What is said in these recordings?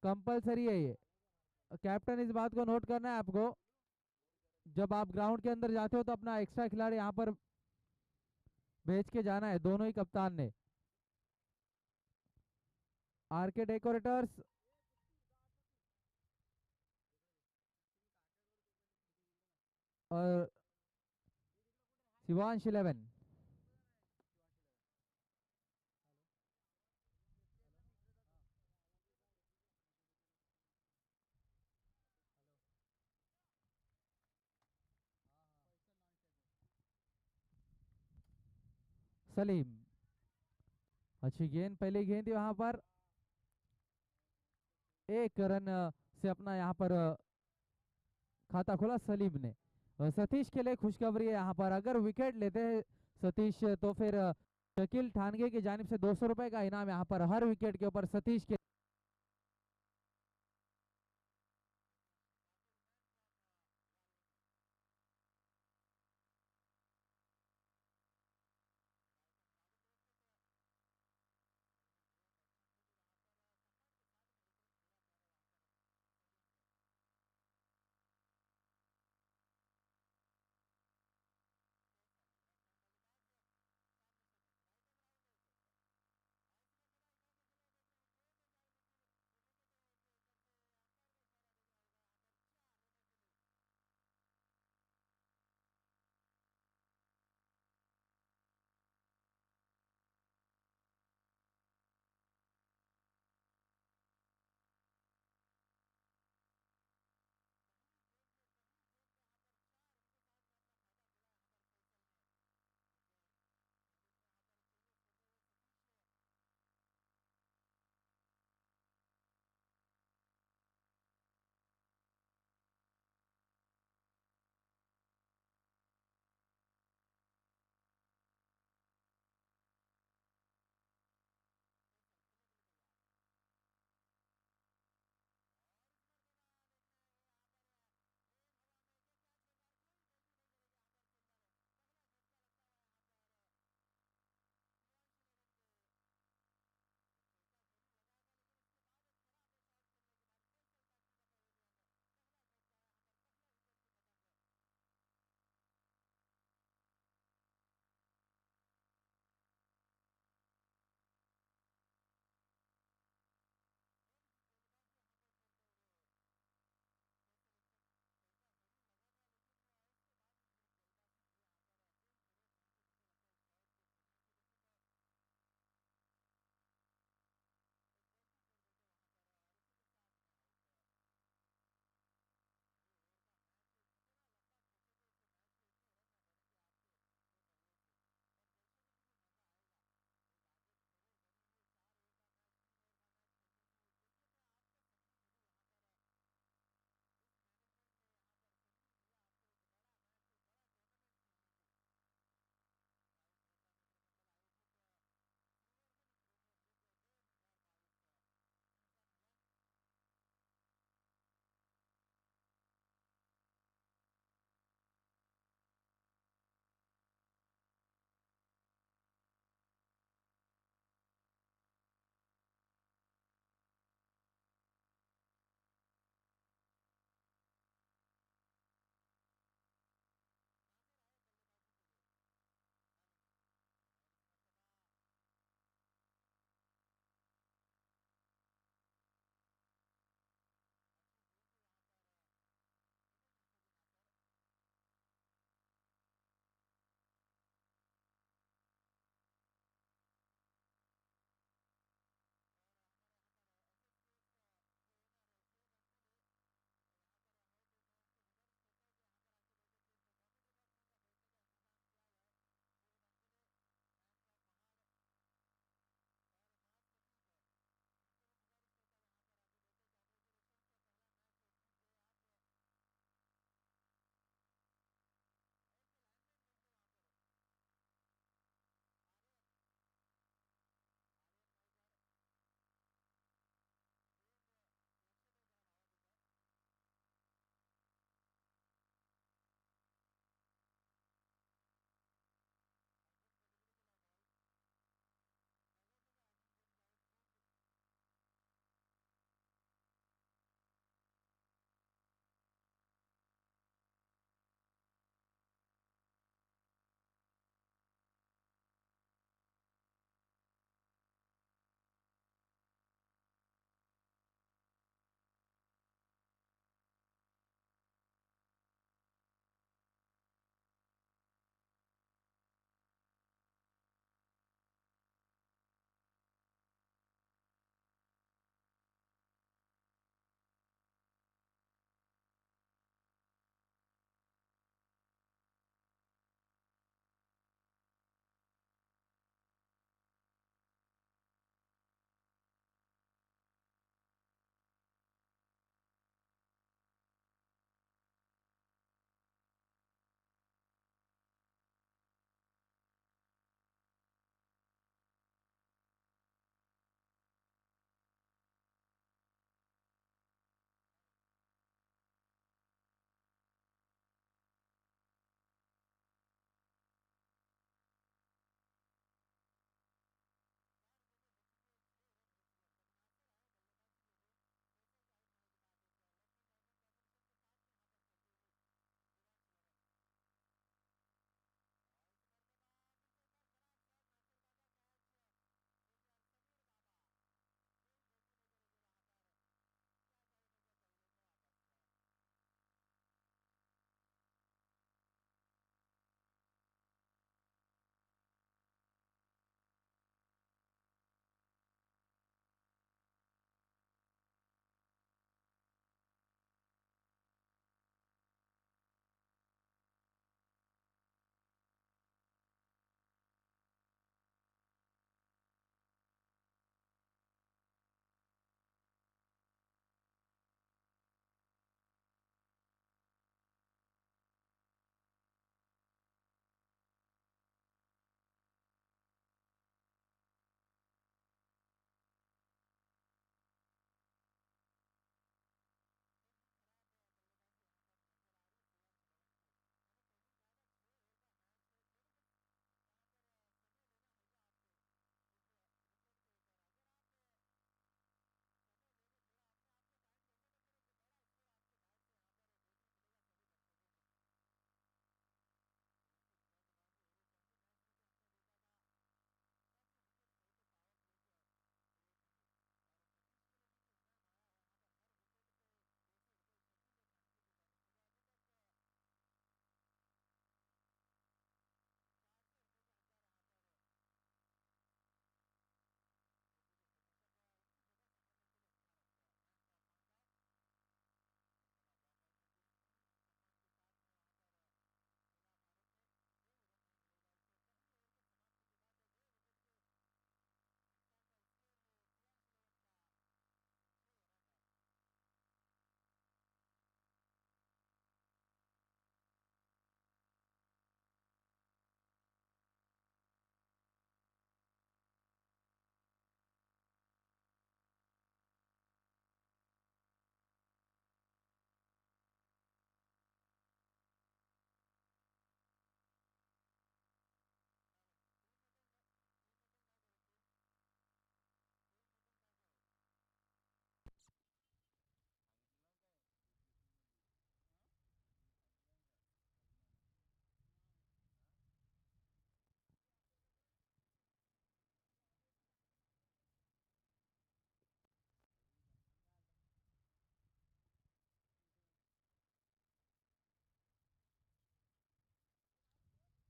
Compulsory है ये। Captain इस बात को नोट करना है आपको, जब आप ग्राउंड के अंदर जाते हो तो अपना एक्स्ट्रा खिलाड़ी यहाँ पर भेज के जाना है, दोनों ही कप्तान ने। आरके डेकोरेटर्स और शिवांश 11। सलीम, अच्छी गेंद, पहली गेंद थी वहां पर। एक रन से अपना यहाँ पर खाता खोला सलीम ने। सतीश के लिए खुशखबरी है यहाँ पर, अगर विकेट लेते हैं सतीश तो फिर शकील ठानगे की जानिब से 200 रुपए का इनाम यहाँ पर हर विकेट के ऊपर सतीश के।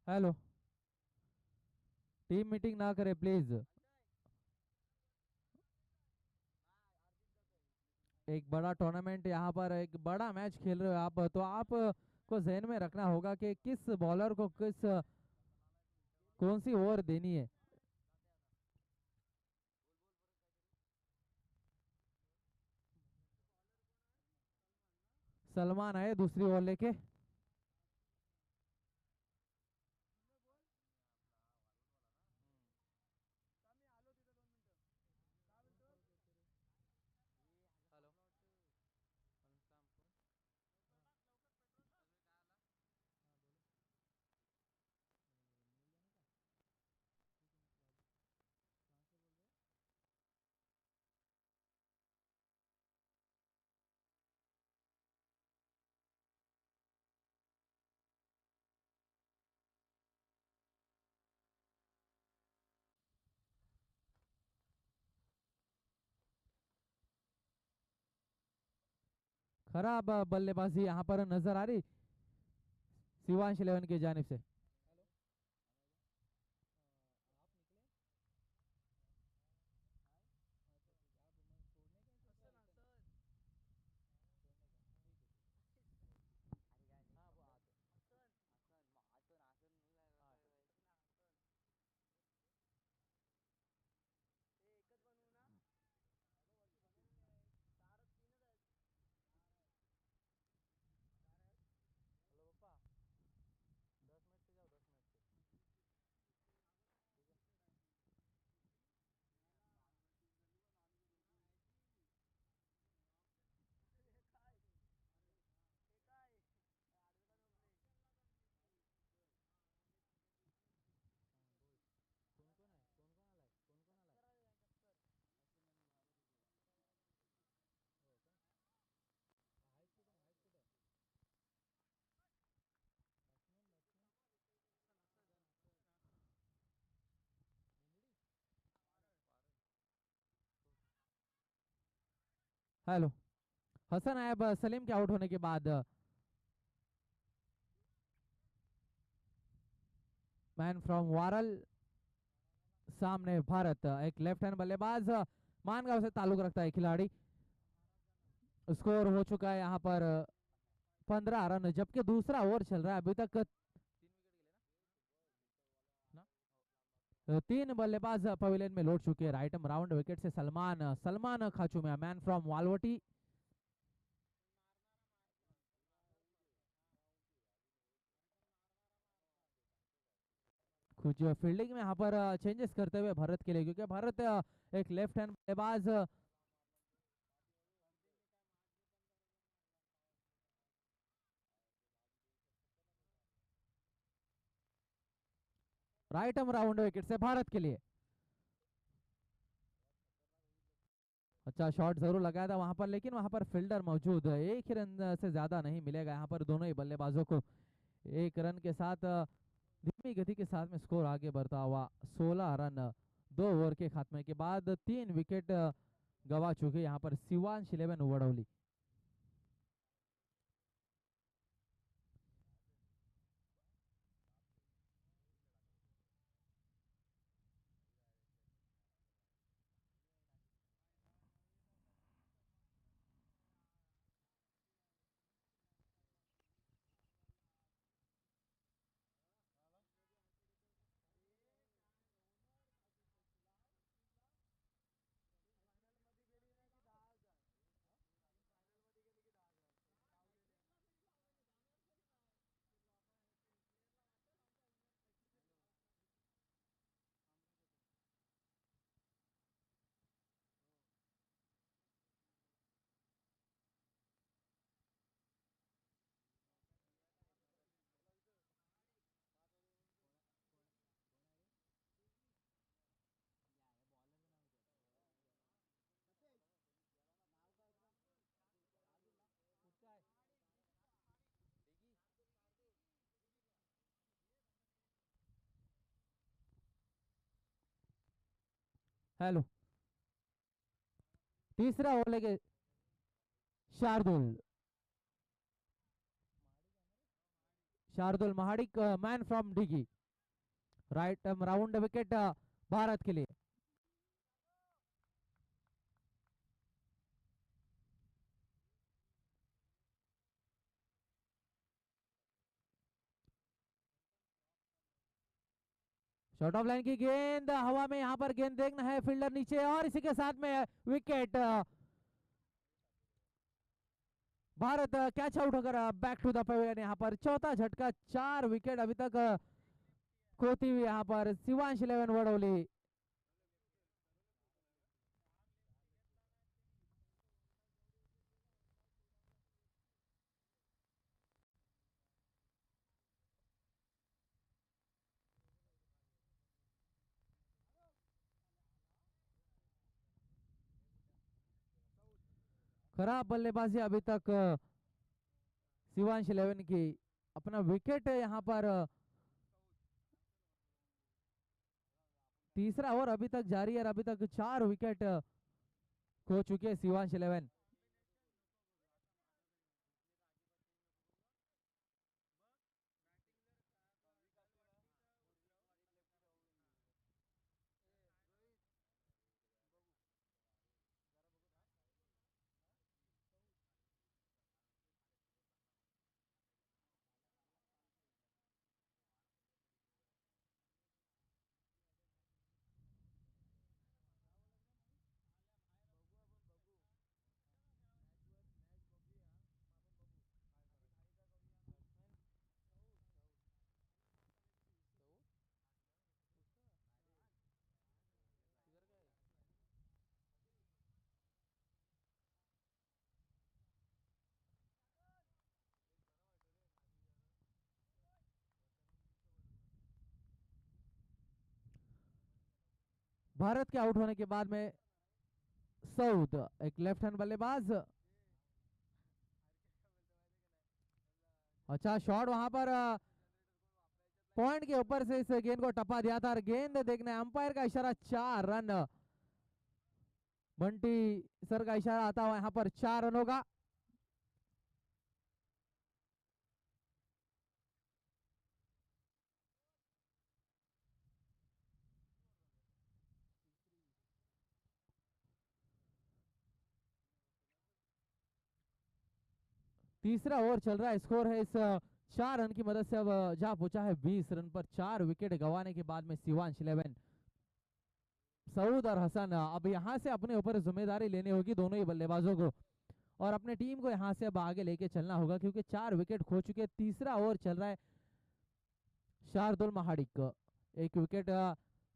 हेलो, टीम मीटिंग ना करे प्लीज। एक बड़ा टूर्नामेंट यहाँ पर, एक बड़ा मैच खेल रहे हो आप, तो आप को जहन में रखना होगा कि किस बॉलर को किस कौन सी ओवर देनी है। सलमान आए दूसरी ओवर लेके। खराब बल्लेबाजी यहाँ पर नजर आ रही शिवांश इलेवन की जानिब से। हेलो, हसन आयब सलीम के आउट होने के बाद मैन फ्रॉम वारल सामने भारत, एक लेफ्ट हैंड बल्लेबाज मानगांव से ताल्लुक रखता है खिलाड़ी। स्कोर हो चुका है यहाँ पर 15 रन, जबकि दूसरा ओवर चल रहा है अभी तक। तीन बल्लेबाज पवेलियन में लौट चुके हैं। राइट राउंड विकेट से सलमान सलमान खाचूमिया, मैन फ्रॉम वालवटी। कुछ फील्डिंग में यहाँ पर चेंजेस करते हुए भारत के लिए, क्योंकि भारत एक लेफ्ट हैंड बल्लेबाज राइट राउंड विकेट से भारत के लिए। अच्छा शॉट जरूर लगाया था वहां पर, लेकिन वहां पर फील्डर मौजूद है। एक ही रन से ज्यादा नहीं मिलेगा यहाँ पर दोनों ही बल्लेबाजों को। एक रन के साथ धीमी गति के साथ में स्कोर आगे बढ़ता हुआ 16 रन 2 ओवर के खात्मे के बाद 3 विकेट गवा चुके यहाँ पर शिवांश इलेवन वडोली। हेलो, तीसरा ओवर लेके Shardul Shardul Mahadik man from Digi, right round wicket Bharat के लिए। शॉर्ट ऑफ लाइन की गेंद हवा में, यहाँ पर गेंद देखना है, फील्डर नीचे, और इसी के साथ में विकेट। भारत कैच आउट होकर बैक टू द पवेलियन। यहाँ पर चौथा झटका, 4 विकेट अभी तक खोती हुई यहाँ पर शिवांश 11 वडोली। खराब बल्लेबाजी अभी तक शिवांश 11 की। अपना विकेट यहाँ पर तीसरा ओवर अभी तक जारी है और अभी तक 4 विकेट खो चुके हैं शिवांश 11। भारत के आउट होने के बाद में सऊद, एक लेफ्ट हैंड बल्लेबाज, अच्छा शॉट वहां पर पॉइंट के ऊपर से इस गेंद को टपा दिया था और गेंद देखने अंपायर का इशारा 4 रन, बंटी सर का इशारा आता हुआ यहाँ पर 4 रन होगा। तीसरा ओवर चल रहा है, स्कोर है इस 4 रन की मदद से अब जा पहुंचा है 20 रन पर। 4 विकेट गंवाने के बाद में शिवांश 11, सऊद और हसन अब यहां से अपने ऊपर जिम्मेदारी लेनी होगी दोनों ही बल्लेबाजों को, और अपने टीम को यहां से अब आगे लेके चलना होगा क्योंकि 4 विकेट खो चुके। तीसरा ओवर चल रहा है, शार्दुल महाडिक एक विकेट,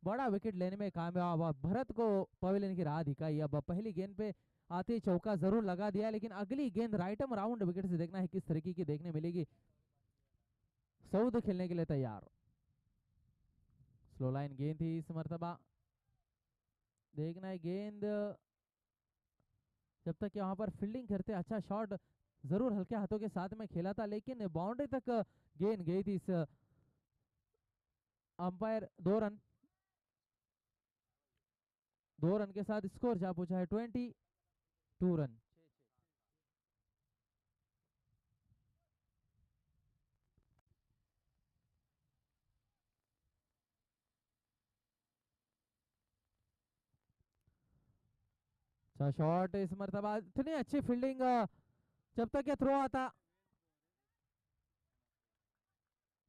बड़ा विकेट लेने में कामयाब, भरत को पवेलियन की राह दिखाई। अब पहली गेंद पे आते ही चौका जरूर लगा दिया, लेकिन अगली गेंद राइटम राउंड विकेट से देखना है किस तरीके की देखने मिलेगी। सऊद खेलने के लिए तैयार, स्लो लाइन गेंद थी इस मर्तबा, देखना है गेंद जब तक वहां पर फील्डिंग करते। अच्छा शॉट जरूर हल्के हाथों के साथ में खेला था, लेकिन बाउंड्री तक गेंद गई थी। इस अंपायर 2 रन के साथ स्कोर जा पहुंचा है 22 रन। अच्छा शॉट इस मर्तबा, इतनी अच्छी फील्डिंग जब तक ये थ्रो आता।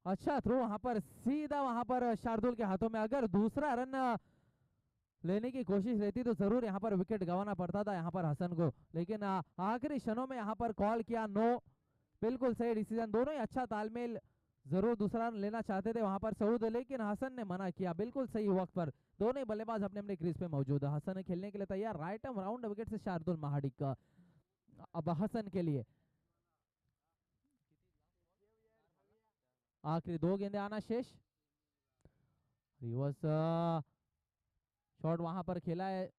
अच्छा थ्रो वहां पर सीधा वहां पर शार्दुल के हाथों में, अगर दूसरा रन लेने की कोशिश रहती तो जरूर यहाँ पर विकेट गंवाना पड़ता था यहाँ पर हसन को, लेकिन आखिरी क्षणों में यहाँ पर कॉल किया नो। बिल्कुल सही डिसीजन, दोनों ही अच्छा तालमेल, जरूर दूसरा रन लेना चाहते थे वहां पर सऊद, लेकिन हसन ने मना किया बिल्कुल सही वक्त पर। दोनों ही बल्लेबाज अपने अपने क्रीज पे मौजूद है। हसन खेलने के लिए तैयार, राइट आर्म राउंड विकेट से शार्दुल महाडिक। अब हसन के लिए आखिरी 2 गेंदे आना शेष। रिवर्स शॉट वहां पर खेला है,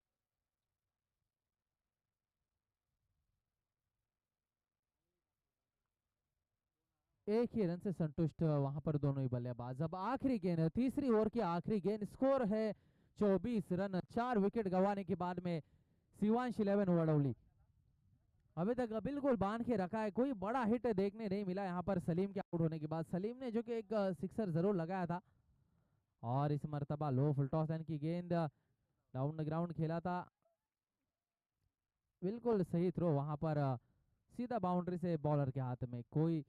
एक ही रन से संतुष्ट वहां पर दोनों ही बल्लेबाज। अब आखिरी गेंद, तीसरी ओवर की आखिरी गेंद, स्कोर है 24 रन, 4 विकेट गंवाने के बाद में शिवांश 11 वडोली। अभी तक बिल्कुल बांध के रखा है, कोई बड़ा हिट देखने नहीं मिला यहाँ पर सलीम के आउट होने के बाद। सलीम ने जो कि एक सिक्सर जरूर लगाया था, और इस मर्तबा लो फुल टॉस यानी कि गेंद डाउन द ग्राउंड खेला था, बिल्कुल सही थ्रो वहां पर सीधा बाउंड्री से बॉलर के हाथ में, कोई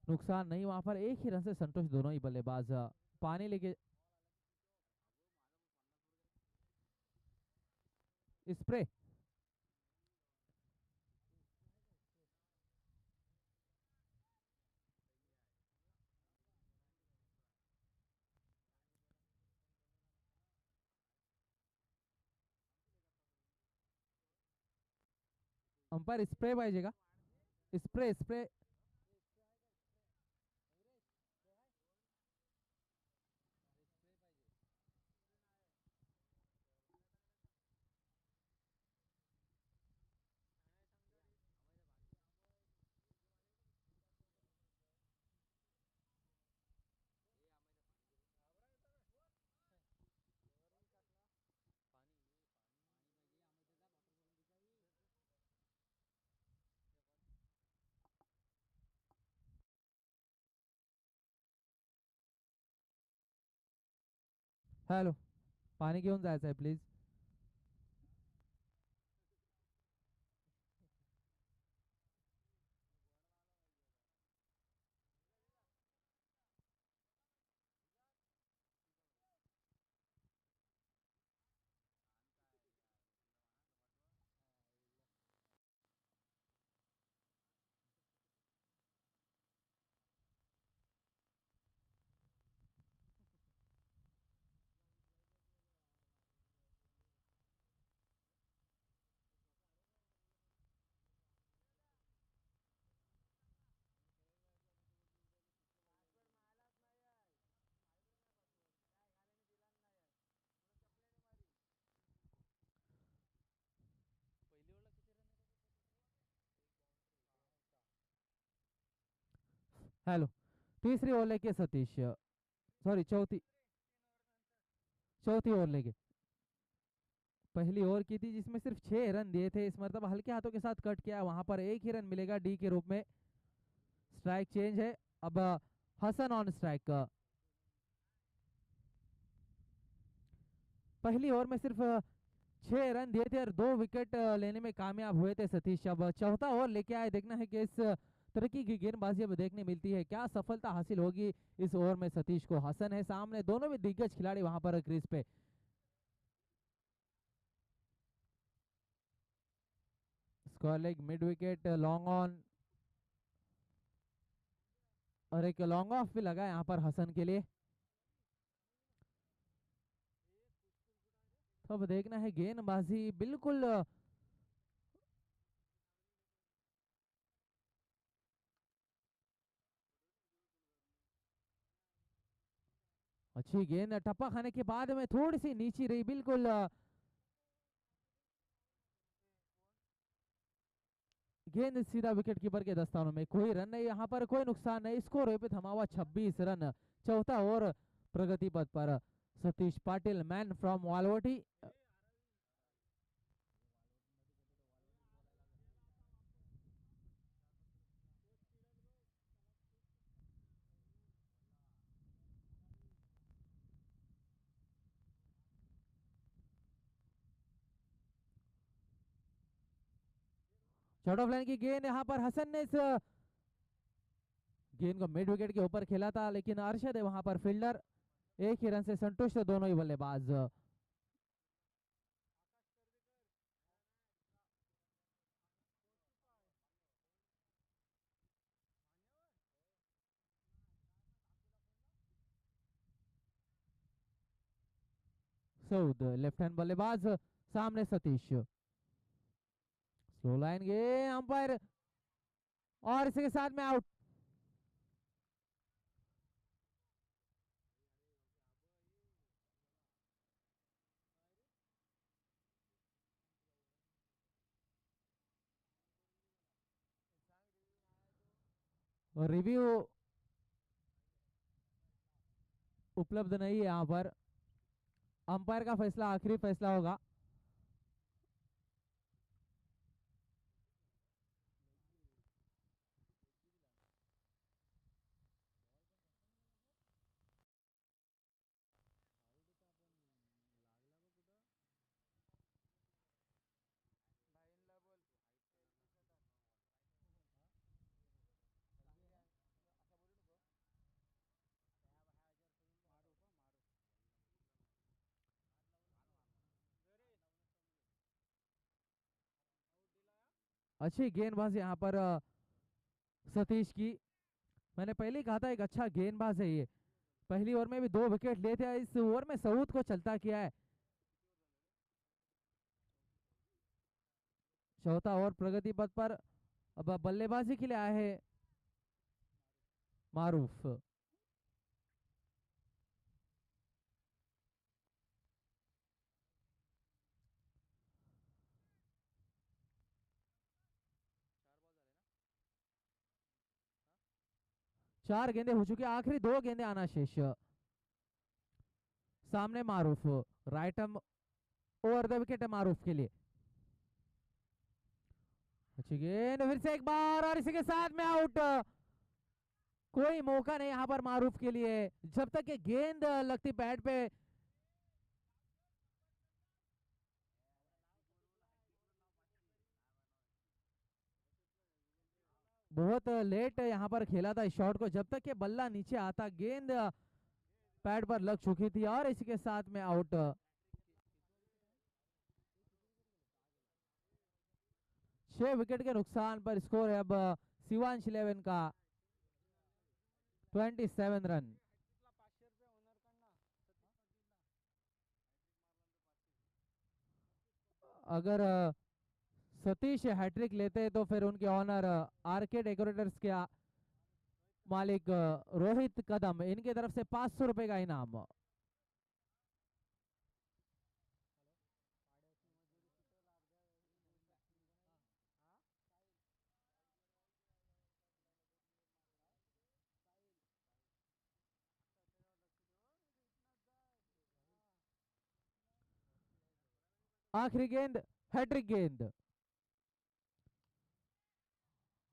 नुकसान नहीं वहां पर। एक ही रन से संतुष्ट दोनों ही बल्लेबाज। पानी लेके स्प्रे। अंपायर स्प्रे पाहिजे का? Spray spray. हॅलो, पाणी घेऊन जायचं आहे प्लीज. हॅलो, तीसरी ओवर लेके सतीश, सॉरी चौथी, चौथी ओवर लेके। पहली ओवर की थी जिसमें सिर्फ 6 रन दिए थे, इस मरतबा हल्के हाथों के साथ कट किया, वहां पर एक ही रन मिलेगा डी के रूप में। स्ट्राइक चेंज है अब, हसन ऑन स्ट्राइक। पहली ओवर में सिर्फ 6 रन दिए थे और 2 विकेट लेने में कामयाब हुए थे सतीश। अब चौथा ओवर लेके आए, देखना है कि इस तरक्की की गेंदबाजी अब देखने मिलती है, क्या सफलता हासिल होगी इस ओवर में सतीश को। हसन है सामने, दोनों भी दिग्गज खिलाड़ी वहां पर क्रीज पे। Square leg, mid wicket, long on, और एक लॉन्ग ऑफ भी लगा यहाँ पर हसन के लिए। तो अब देखना है गेंदबाजी बिल्कुल अच्छी गेंद, टप्पा खाने के बाद में थोड़ी सी नीची रही, बिल्कुल गेंद सीधा विकेट कीपर के दस्तानों में, कोई रन नहीं यहाँ पर, कोई नुकसान नहीं। स्कोर पे थमा हुआ 26 रन। चौथा ओवर प्रगति पथ पर Satish Patil, man from Walwati. Short of line की गेंद, यहाँ पर हसन ने इस गेंद को मिड विकेट के ऊपर खेला था, लेकिन अरशद है वहां पर फील्डर। एक ही रन से संतुष्ट दोनों ही बल्लेबाज। सऊद लेफ्ट हैंड बल्लेबाज, सामने सतीश। स्लो लाइन गे, अंपायर, और इसी के साथ में आउट। रिव्यू उपलब्ध नहीं है यहाँ पर, अंपायर का फैसला आखिरी फैसला होगा। अच्छी गेंदबाजी यहाँ पर सतीश की। मैंने पहले ही कहा था एक अच्छा गेंदबाज है ये। पहली ओवर में भी 2 विकेट लिए थे, इस ओवर में सऊद को चलता किया है। चौथा ओवर प्रगति पथ पर। अब बल्लेबाजी के लिए आए हैं मारूफ। 4 गेंदे हो चुकी, आखिरी 2 गेंदे आना शेष। सामने Maroof, right arm over the wicket है मारूफ के लिए। अच्छी गेंद फिर से एक बार, और इसी के साथ में आउट। कोई मौका नहीं यहाँ पर मारूफ के लिए, जब तक ये गेंद लगती बैट पे। बहुत लेट यहाँ पर खेला था इस शॉट को, जब तक ये बल्ला नीचे आता गेंद पैड पर लग चुकी थी, और इसी के साथ में आउट। 6 विकेट के नुकसान पर स्कोर है अब शिवांश 11 का 27 रन। अगर सतीश हैट्रिक लेते तो फिर उनके ऑनर आरके डेकोरेटर्स के मालिक रोहित कदम, इनके तरफ से 500 रुपए का इनाम। आखिरी गेंद हैट्रिक गेंद,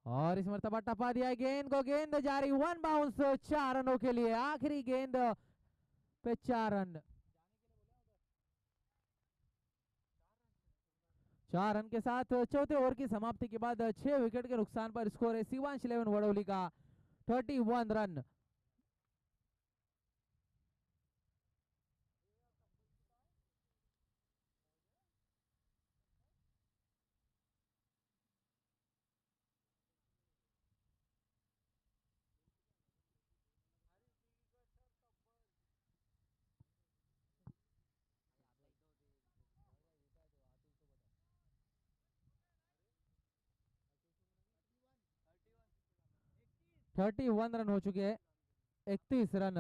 और इस मरतबा टपा दिया है गेंद को, गेंद जारी, 1 बाउंस 4 रनों के लिए। आखिरी गेंद पे 4 रन। 4 रन के साथ चौथे ओवर की समाप्ति के बाद 6 विकेट के नुकसान पर स्कोर है शिवांश 11 वडोली का 31 रन। थर्टी वन रन हो चुके हैं, 31 रन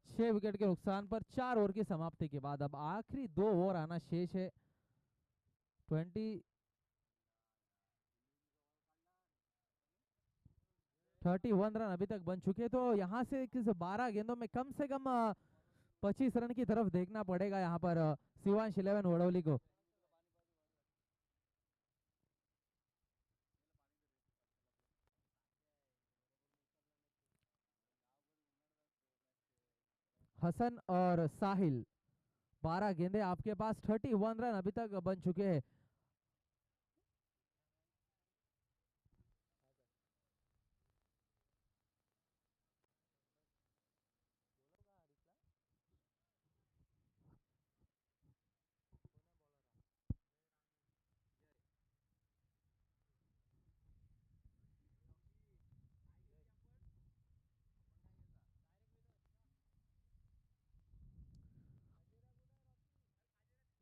6 विकेट के नुकसान पर 4 ओवर की समाप्ति के बाद। अब आखिरी 2 ओवर आना शेष है। 31 रन अभी तक बन चुके, तो यहाँ से किस 12 गेंदों में कम से कम 25 रन की तरफ देखना पड़ेगा यहाँ पर शिवांश 11 वडोली को। हसन और साहिल, 12 गेंदे आपके पास, 31 रन अभी तक बन चुके हैं।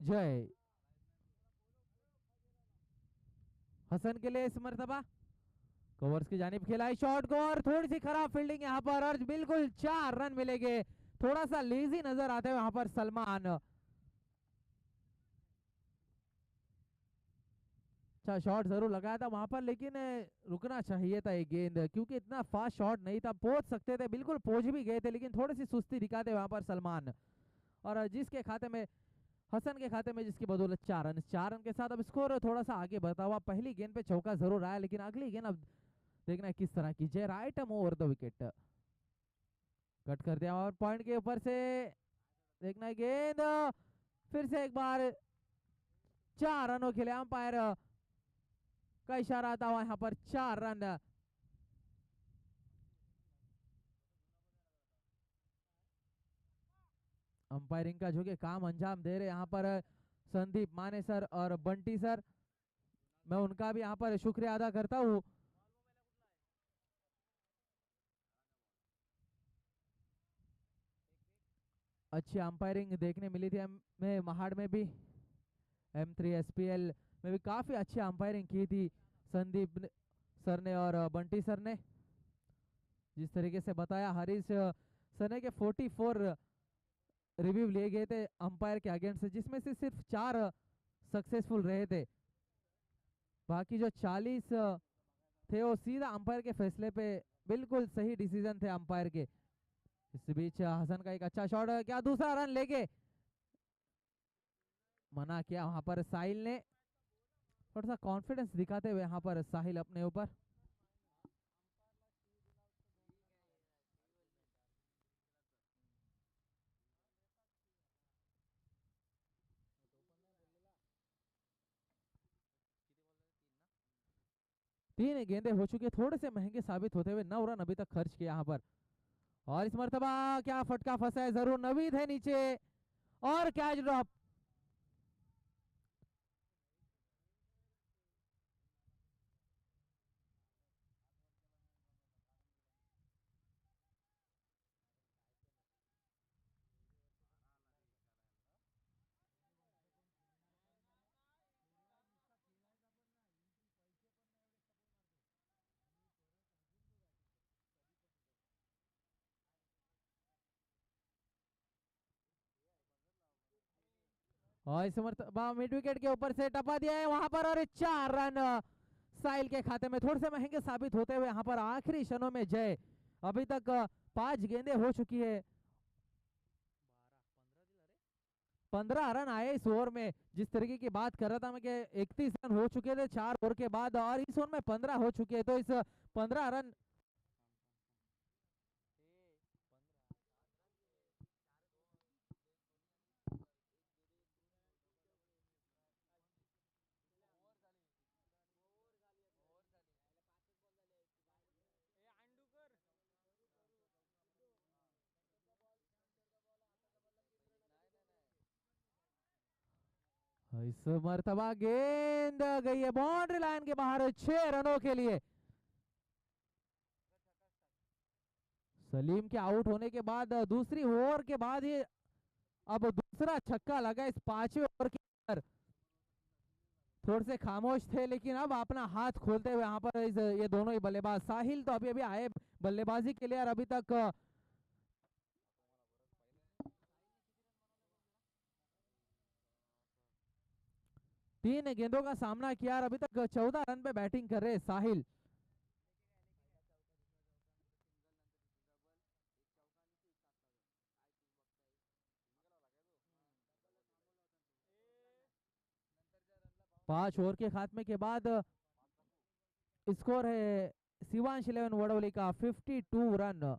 जय हसन के लिए इस मरतबा कवर्स की जानिब खेला है शॉट को, और थोड़ी सी खराब फील्डिंग यहाँ पर, और बिल्कुल 4 रन मिलेंगे। थोड़ा सा लेजी नजर आते हैं वहां पर सलमान। अच्छा शॉट जरूर लगाया था वहां पर, लेकिन रुकना चाहिए था ये गेंद, क्योंकि इतना फास्ट शॉट नहीं था, पहुंच सकते थे, बिल्कुल पहुंच भी गए थे, लेकिन थोड़ी सी सुस्ती दिखाते वहां पर सलमान। और जिसके खाते में, हसन के खाते में, जिसकी बदौलत 4 रन। 4 रन के साथ अब स्कोर थोड़ा सा आगे बढ़ता हुआ। पहली गेंद पे चौका जरूर आया, लेकिन अगली गेंद अब देखना है किस तरह की। Jay right over the wicket, cut कर दिया, और पॉइंट के ऊपर से देखना है गेंद, फिर से एक बार 4 रनों के लिए अंपायर का इशारा आता हुआ यहाँ पर 4 रन। अंपायरिंग का जो कि काम अंजाम दे रहे यहाँ पर संदीप माने सर और बंटी सर, मैं उनका भी यहाँ पर शुक्रिया अदा करता हूँ। अच्छी अंपायरिंग देखने मिली थी हमें महाड़ में भी। M3 SPL में भी काफी अच्छी अंपायरिंग की थी सर ने और बंटी सर ने। जिस तरीके से बताया हरीश सर ने के 44 रिव्यू लिए गए थे अंपायर के अगेंस्ट से, जिसमें से सिर्फ 4 सक्सेसफुल रहे थे। बाकी जो 40 थे वो सीधा अंपायर के फैसले पे बिल्कुल सही डिसीजन थे अंपायर के। इस बीच हसन का एक अच्छा शॉट, क्या दूसरा रन लेके मना किया वहां पर साहिल ने। थोड़ा सा कॉन्फिडेंस दिखाते हुए यहाँ पर साहिल अपने ऊपर। तीन गेंदे हो चुके, थोड़े से महंगे साबित होते हुए 9 रन अभी तक खर्च किया यहाँ पर। और इस मर्तबा क्या फटका फंसा है, जरूर नवीद है नीचे और कैच ड्रॉप। और इस मर्तबा मिड विकेट के ऊपर से टपा दिया है वहां पर, और 4 रन साहिल के खाते में। थोड़े से महंगे साबित होते हुए यहाँ पर आखिरी क्षणों में जय। अभी तक 5 गेंदे हो चुकी है, 15 रन आए इस ओवर में। जिस तरीके की बात कर रहा था मैं कि 31 रन हो चुके थे 4 ओवर के बाद, और इस ओवर में 15 हो चुके हैं। तो इस 15 रन इस मर्तबा गेंद गई है बाउंड्री लाइन के बाहर 6 रनों के लिए। सलीम के आउट होने के बाद दूसरी ओवर के बाद ये अब दूसरा छक्का लगा इस 5वें ओवर के अंदर। थोड़े से खामोश थे लेकिन अब अपना हाथ खोलते हुए यहाँ पर ये दोनों ही बल्लेबाज। साहिल तो अभी अभी आए बल्लेबाजी के लिए और अभी तक 3 गेंदों का सामना किया और अभी तक 14 रन पे बैटिंग कर रहे साहिल। पांच ओवर के खात्मे के बाद स्कोर है शिवांश 11 वडोली का 52 रन।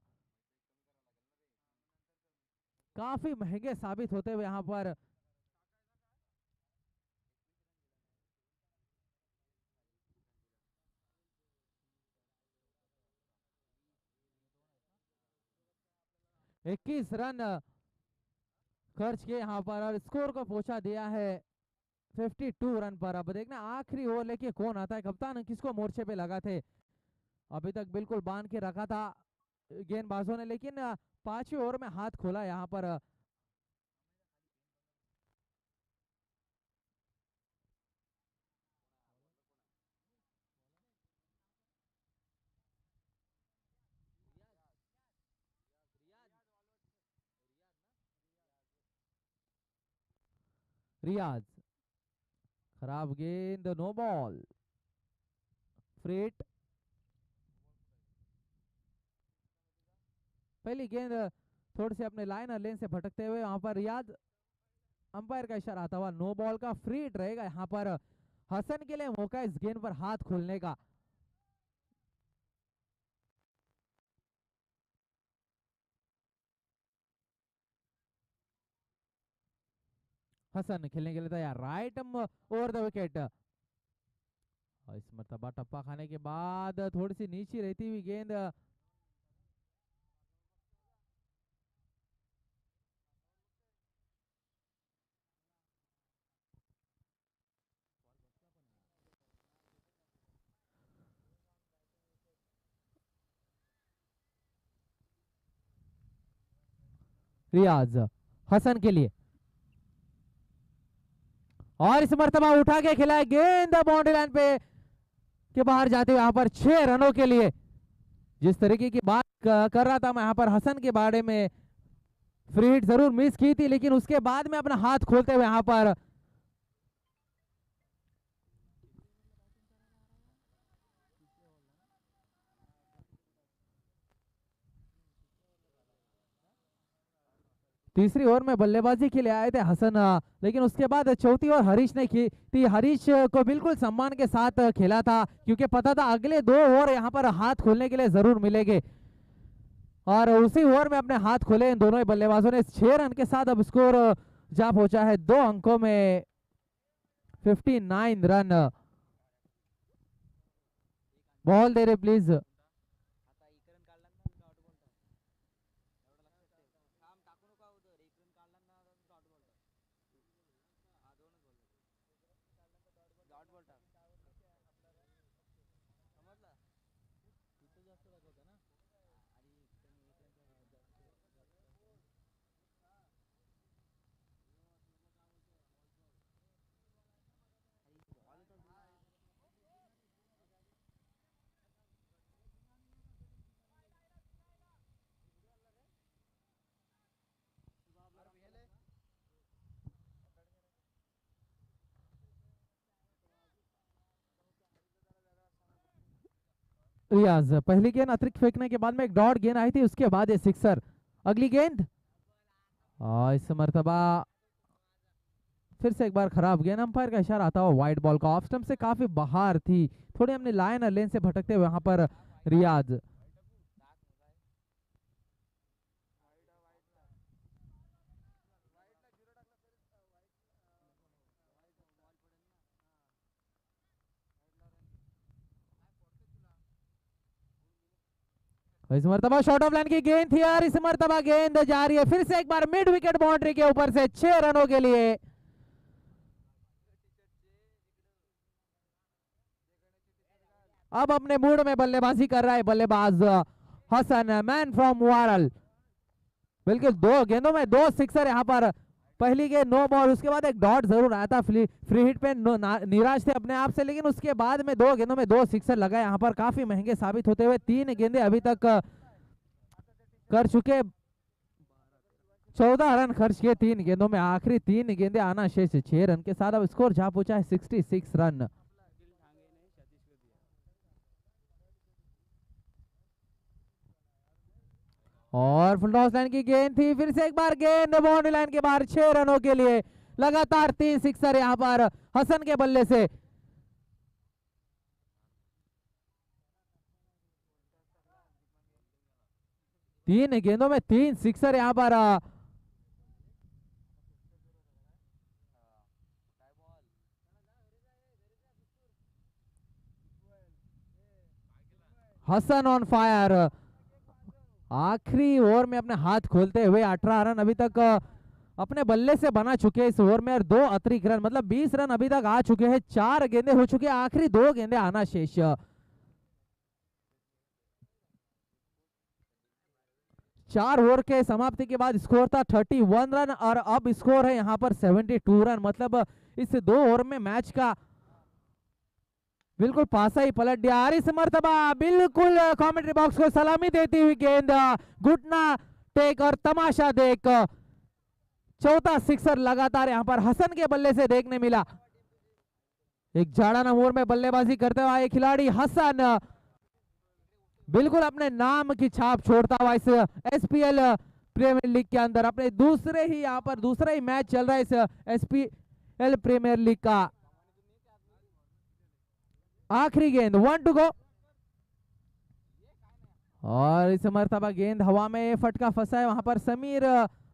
काफी महंगे साबित होते हुए यहाँ पर 21 रन खर्च किए यहाँ पर और स्कोर को पहुंचा दिया है 52 रन पर। अब देखना आखिरी ओवर लेके कौन आता है, कप्तान किसको मोर्चे पे लगा थे। अभी तक बिल्कुल बांध के रखा था गेंदबाजों ने, लेकिन 5वें ओवर में हाथ खोला यहाँ पर। रियाज, खराब गेंद, नो बॉल। फ्रेट, पहली गेंद थोड़ी से अपने लाइन लेन से भटकते हुए वहां पर रियाज। अंपायर का इशारा आता हुआ नो बॉल का। फ्री रहेगा यहाँ पर हसन के लिए मौका इस गेंद पर हाथ खोलने का। हसन खेलने के लिए तैयार, राइट ओवर द विकेट। इस मरतबा टप्पा खाने के बाद थोड़ी सी नीचे रहती हुई गेंद रियाज हसन के लिए, और इस मर्तबा उठा के खिलाए, गेंद बाउंड्री लाइन पे के बाहर जाते हुए यहाँ पर 6 रनों के लिए। जिस तरीके की बात कर रहा था मैं यहाँ पर हसन के बारे में, फ्री हिट जरूर मिस की थी लेकिन उसके बाद में अपना हाथ खोलते हुए यहाँ पर तीसरी ओवर में बल्लेबाजी के लिए आए थे हसन, लेकिन उसके बाद चौथी ओवर हरीश ने की थी। हरीश को बिल्कुल सम्मान के साथ खेला था क्योंकि पता था अगले 2 ओवर यहाँ पर हाथ खोलने के लिए जरूर मिलेंगे, और उसी ओवर में अपने हाथ खोले इन दोनों ही बल्लेबाजों ने। 6 रन के साथ अब स्कोर जा पहुंचा है 2 अंकों में, 59 रन। बॉल दे रहे प्लीज। रियाज पहली गेंद अतिरिक्त फेंकने के बाद में एक डॉट गेंद आई थी, उसके बाद ये सिक्सर। अगली गेंद इस मर्तबा फिर से एक बार खराब गेंद, अंपायर का इशारा आता हुआ वाइड बॉल का, ऑफ स्टंप से काफी बाहर थी, थोड़ी हमने लाइन और लेन से भटकते हुए यहाँ पर रियाज। इस मर्तबा शॉर्ट ऑफ लाइन की गेंद थी और इस मर्तबा गेंद जा रही है फिर से एक बार मिड विकेट बाउंड्री के ऊपर से 6 रनों के लिए। अब अपने मूड में बल्लेबाजी कर रहा है बल्लेबाज हसन, मैन फ्रॉम वारल। बिल्कुल 2 गेंदों में 2 सिक्सर यहाँ पर। पहली गेंद 9 बॉल, उसके बाद एक डॉट जरूर आया था, फ्री हिट पे निराश थे अपने आप से, लेकिन उसके बाद में 2 गेंदों में 2 सिक्सर लगाए यहाँ पर, काफी महंगे साबित होते हुए। 3 गेंदे अभी तक कर चुके, 14 रन खर्च किए 3 गेंदों में, आखिरी 3 गेंदे आना शेष। 6 रन के साथ अब स्कोर जा पहुंचा है 66 रन। और फुल टॉस लाइन की गेंद थी, फिर से एक बार गेंद बाउंड्री लाइन के बाहर। 6 रनों के लिए लगातार 3 सिक्सर यहाँ पर हसन के बल्ले से। तीन गेंदों में 3 सिक्सर यहाँ पर हसन ऑन फायर। आखिरी ओवर में अपने हाथ खोलते हुए 18 रन अभी तक अपने बल्ले से बना चुके हैं इस ओवर में, और 2 अतिरिक्त रन, मतलब 20 रन अभी तक आ चुके हैं। 4 गेंदे हो चुके हैं, आखिरी 2 गेंदे आना शेष। 4 ओवर के समाप्ति के बाद स्कोर था 31 रन और अब स्कोर है यहाँ पर 72 रन। मतलब इस 2 ओवर में मैच का बिल्कुल पासा ही पलट दिया। और इस मर्तबा बिल्कुल कमेंट्री बॉक्स को सलामी देती हुई गेंद, घुटना टेक और तमाशा देख, चौथा सिक्सर लगातार यहां पर हसन के बल्ले से देखने मिला। एक झाड़ाना ओवर में बल्लेबाजी करते हुए खिलाड़ी हसन बिल्कुल अपने नाम की छाप छोड़ता हुआ इस एसपीएल प्रीमियर लीग के अंदर। अपने दूसरा ही मैच चल रहा है इस एसपीएल प्रीमियर लीग का। आखिरी गेंद, 1 टू गो, और इस मर्तबा गेंद हवा में फटका फंसा है वहां पर समीर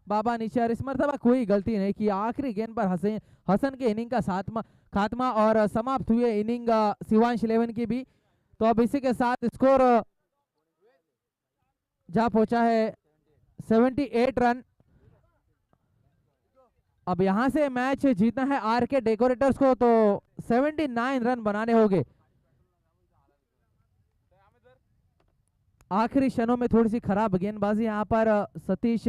बाबा नीचे, और इस मर्तबा कोई गलती नहीं की। आखिरी गेंद पर हसन के इनिंग का खात्मा और समाप्त हुए इनिंग शिवांश 11 की भी। तो अब इसी के साथ स्कोर जा पहुंचा है 78 रन। अब यहां से मैच जीतना है आरके डेकोरेटर्स को, तो 79 रन बनाने होंगे। आखिरी क्षणों में थोड़ी सी खराब गेंदबाजी यहाँ पर सतीश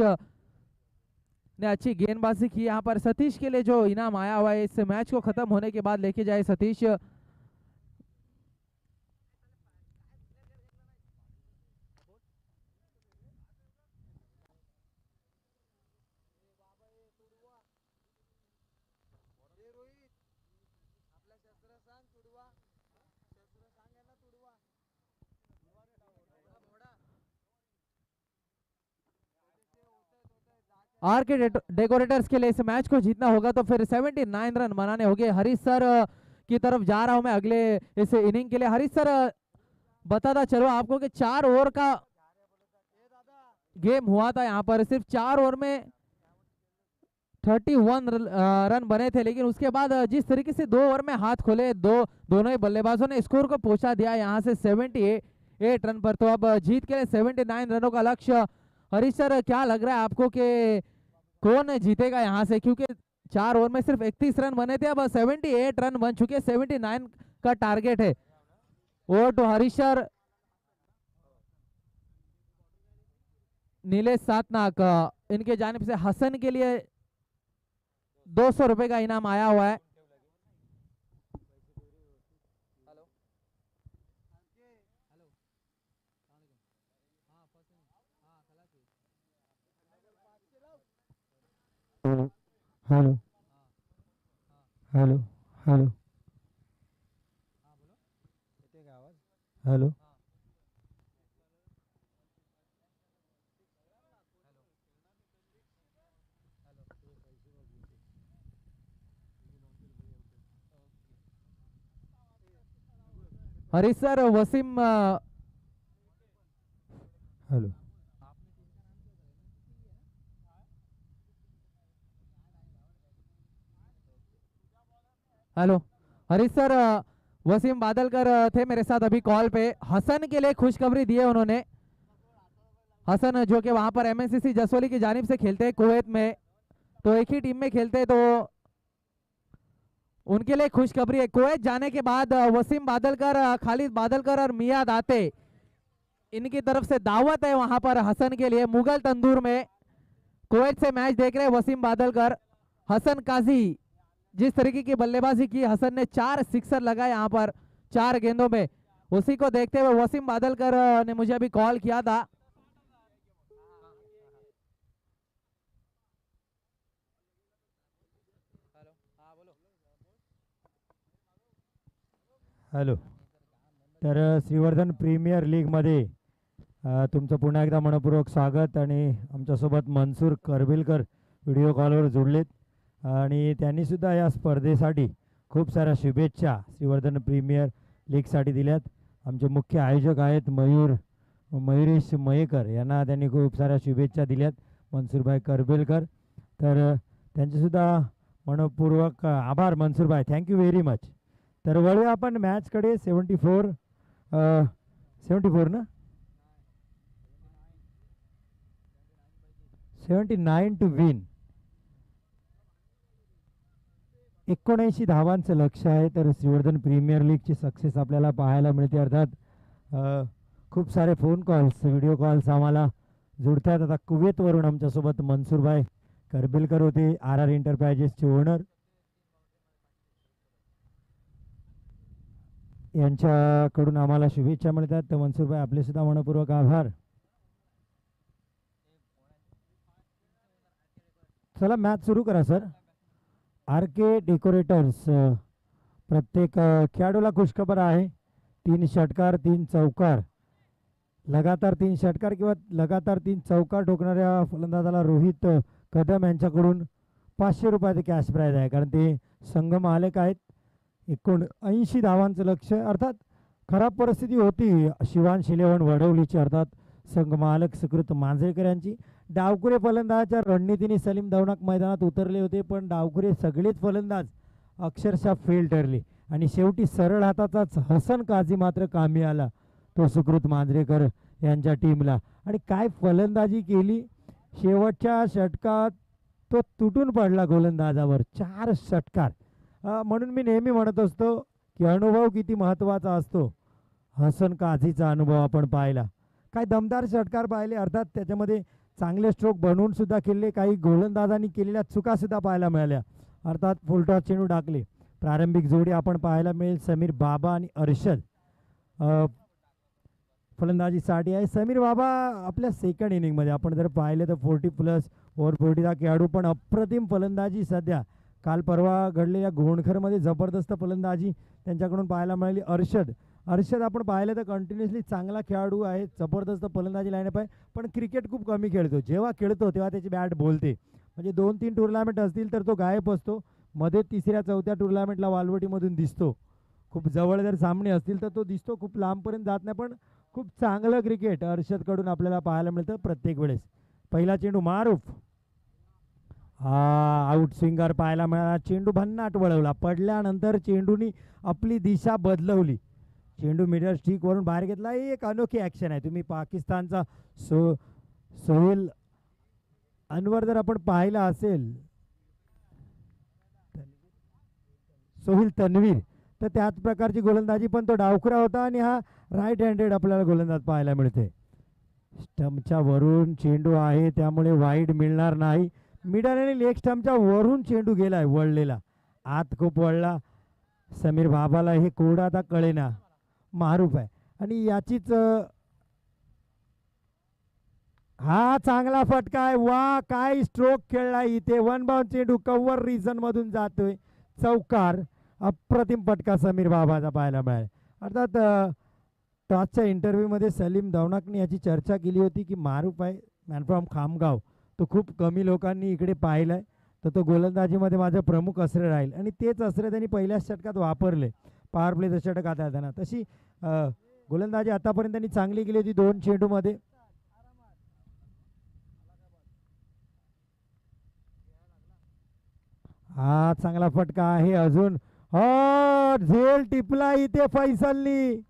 ने अच्छी गेंदबाजी की। यहाँ पर सतीश के लिए जो इनाम आया हुआ है इस मैच को खत्म होने के बाद लेके जाए सतीश। आर के डेकोरेटर्स के लिए इस मैच को जीतना होगा तो फिर 79 रन बनाने होंगे। हरीश सर की तरफ जा रहा हूं मैं अगले इस इनिंग के लिए। हरीश सर बताता चलो आपको कि 4 ओवर का गेम हुआ था। यहाँ पर सिर्फ 4 ओवर में 31 रन बने थे, लेकिन उसके बाद जिस तरीके से 2 ओवर में हाथ खोले दोनों ही बल्लेबाजों ने स्कोर को पहुंचा दिया यहाँ से 78 रन पर। तो अब जीत के लिए 79 रनों का लक्ष्य। हरीश सर क्या लग रहा है आपको कि कौन जीतेगा यहाँ से, क्योंकि 4 ओवर में सिर्फ 31 रन बने थे, अब 78 रन बन चुके, 79 का टारगेट है। Over to Harish sir. Nilesh Satnak इनके जानिब से हसन के लिए 200 रुपए का इनाम आया हुआ है। Hello hello hello hello. Harish sir Wasim hello hello Harish sir Wasim Badalkar थे मेरे साथ अभी कॉल पे। हसन के लिए खुशखबरी दी है उन्होंने। हसन जो कि वहां पर एमएनसीसी जसोली की जानिब से खेलते हैं कुवैत में, तो एक ही टीम में खेलते हैं, तो उनके लिए खुशखबरी है। कुवैत जाने के बाद वसीम बादलकर, खालिद बादलकर और मियां दाते इनकी तरफ से दावत है वहां पर हसन के लिए मुगल तंदूर में। कुवैत से मैच देख रहे हैं वसीम बादलकर। हसन काजी जिस तरीके की बल्लेबाजी की, हसन ने 4 सिक्सर लगाए यहाँ पर 4 गेंदों में। उसी को देखते हुए वसीम बादलकर ने मुझे अभी कॉल किया था। हॅलो। तर श्रीवर्धन प्रीमियर लीगमध्ये तुमचं पुन्हा एकदा मनपूर्वक स्वागत। आणि आमच्यासोबत मनसूर करबिलकर व्हिडिओ कॉलवर जोडलेत आणि त्यांनीसुद्धा या स्पर्धेसाठी खूप साऱ्या शुभेच्छा श्रीवर्धन प्रीमियर लीगसाठी दिल्यात। आमचे मुख्य आयोजक आहेत मयुरेश मयेकर, यांना त्यांनी खूप साऱ्या शुभेच्छा दिल्यात मनसूरभाई करबिलकर। तर त्यांचेसुद्धा मनपूर्वक आभार मनसूरभाई, थँक्यू व्हेरी मच। तर वळूया आपण मॅचकडे। 74 ना 79 टू विन। 79 धावांचं लक्ष आहे। तर श्रीवर्धन प्रीमियर लीगची सक्सेस आपल्याला पाहायला मिळते। अर्थात खूप सारे फोन कॉल्स, व्हिडिओ कॉल्स आम्हाला जुळतात। आता कुवेतवरून आमच्यासोबत मनसूरभाई करबिलकर होते, RR एंटरप्राइजेसचे ओनर, यांच्याकडून आम्हाला शुभेच्छा मिळतात। तर मनसूरभाई आपले सुद्धा मनपूर्वक आभार। चला मॅच सुरू करा सर। RK डेकोरेटर्स, प्रत्येक खेळाडूला खुशखबर आहे। 3 षटकार 3 चौकार, लगातार 3 षटकार किंवा लगातार 3 चौकार ठोकणाऱ्या फलंदाजाला रोहित कदम यांच्याकडून 500 रुपयाचे कॅश प्राइज आहे, कारण ते संघ मालक आहेत। 79 धावांचं लक्ष। अर्थात खराब परिस्थिती होती शिवांश इलेव्हन वडवलीची, अर्थात संघ मालक सुकृत मांजरेकर यांची। डावखुरे फलंदाजाच्या रणनीतीने सलीम दौनाक मैदानात उतरले होते, पण डावखुरे सगळेच फलंदाज अक्षरशः फेल ठरले आणि शेवटी सरळ हाताचाच हसन काझी मात्र कामी आला, तो सुकृत मांजरेकर यांच्या टीमला। आणि काय फलंदाजी केली, शेवटच्या षटकात तो तुटून पडला गोलंदाजावर। 4 षटकार। म्हणून मी नेहमी म्हणत असतो की अनुभव किती महत्त्वाचा असतो। हसन काझीचा अनुभव आपण पाहिला, काय दमदार षटकार पाहिले। अर्थात त्याच्यामध्ये चांगले स्ट्रोक बनवून सुद्धा खेळले, काही गोलंदाजांनी केलेल्या चुका सुद्धा पाहायला मिळाल्या. अर्थात फुलटॉस चेंडू टाकले. प्रारंभिक जोडी आपण पाहायला मिळेल समीर बाबा आणि अर्षद फलंदाजीसाठी आहे. समीर बाबा आपल्या सेकंड इनिंगमध्ये आपण जर पाहिले तर 40+ ओव्हर 40चा खेळाडू, पण अप्रतिम फलंदाजी सध्या काल परवा घडलेल्या घोणखरमध्ये जबरदस्त फलंदाजी त्यांच्याकडून पाहायला मिळाली. अर्षद आपण पाहिलं तर कंटिन्युअसली चांगला खेळाडू आहे, जबरदस्त फलंदाजी लाईनअप आहे, पण क्रिकेट खूप कमी खेळतो. जेव्हा खेळतो तेव्हा त्याची बॅट बोलते. म्हणजे 2-3 टुर्नामेंट असतील तर तो गायब असतो. मध्ये 3ऱ्या-4थ्या टुर्नामेंटला वालवटीमधून दिसतो. खूप जवळ जर सामने असतील तर तो दिसतो, खूप लांबपर्यंत जात नाही, पण खूप चांगलं क्रिकेट अर्षदकडून आपल्याला पाहायला मिळतं प्रत्येक वेळेस. पहिला चेंडू मारूफ, आउट स्विंगर पाहायला मिळाला. चेंडू भन्नाट वळवला, पडल्यानंतर चेंडूनी आपली दिशा बदलवली. चेंडू मिडल स्टिक वरून बाहेर घेतला. एक अनोखी ॲक्शन आहे. तुम्ही पाकिस्तानचा सोहेल अनवर जर आपण पाहिला असेल, सोहेल तन्वीर, तर त्याच प्रकारची गोलंदाजी, पण तो डावखुरा होता आणि हा राईट हँडेड आपल्याला गोलंदाज पाहायला मिळते. स्टंपच्या वरून चेंडू आहे त्यामुळे वाईड मिळणार नाही. मिडल आणि लेग स्टंपच्या वरून चेंडू गेलाय वळलेला, आत खूप वळला. समीर बाबाला हे कोड आता कळेना. मारूफ आहे आणि याचीच हा चांगला फटका आहे. वा, काय स्ट्रोक खेळलाय इथे. 1 बाउंड चेंडू कव्हर रिझन मधून जातोय, चौकार. अप्रतिम फटका समीर बाबाचा पाहायला मिळाला. अर्थात टॉसच्या इंटरव्ह्यूमध्ये सलीम दौनाकने याची चर्चा केली होती की मारूफ आहे मॅन फ्रॉम खामगाव, तो खूप कमी लोकांनी इकडे पाहिलाय, तर तो गोलंदाजीमध्ये माझं प्रमुख अस्त्र राहील. आणि तेच अस्त्र त्यांनी पहिल्याच षटकात वापरले पॉवर प्लेचं षटक हाताळताना. तशी गोलंदाजी आतापर्यंत त्यांनी चांगली केली होती 2 चेंडूमध्ये. हा चांगला फटका आहे अजून. झेल टिपला इथे फैसलनी.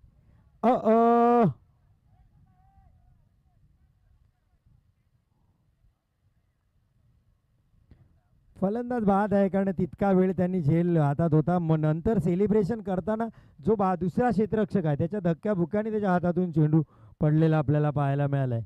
फलंदाज बाद आहे, कारण तितका वेळ त्यांनी झेल हातात होता. मग नंतर सेलिब्रेशन करताना जो दुसरा क्षेत्ररक्षक आहे त्याच्या धक्क्याबुक्याने त्याच्या हातातून चेंडू पडलेला आपल्याला पाहायला मिळालाय.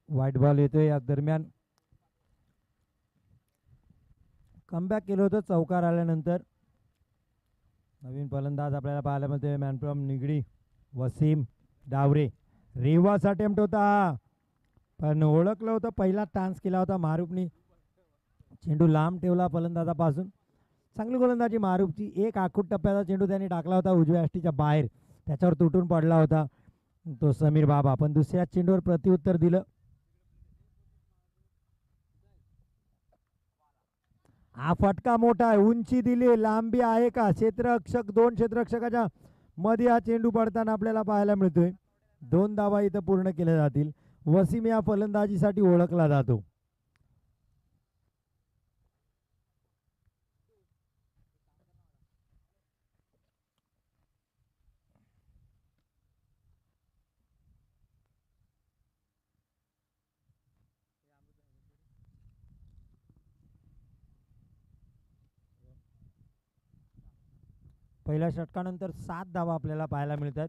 व्हाईट बॉल येतोय. या दरम्यान कमबॅक केलं होतं चौकार आल्यानंतर. नवीन फलंदाज आपल्याला पाहायला मिळतोय man from Nigdi, Wasim Dawre. Reverse attempt होता, पण ओळखलं होतं, पहिला टान्स केला होता मारूफनी. चेंडू लांब ठेवला फलंदाजापासून. चांगली गोलंदाजी मारूफची. एक आखूट टप्प्याचा चेंडू त्यांनी टाकला होता उजव्या अष्टीच्या बाहेर, त्याच्यावर तुटून पडला होता तो समीर बाबा, पण दुसऱ्या चेंडूवर प्रत्युत्तर दिलं. हा फटका मोठा आहे, उंची दिली, लांबी आहे का? क्षेत्ररक्षक, 2 क्षेत्ररक्षकाच्या मध्ये हा चेंडू पडताना आपल्याला पाहायला मिळतोय. 2 धावा इथं पूर्ण केल्या जातील. वसीम या फलंदाजीसाठी ओळखला जातो. पहिल्या षटकानंतर 7 धावा आपल्याला पाहायला मिळतात.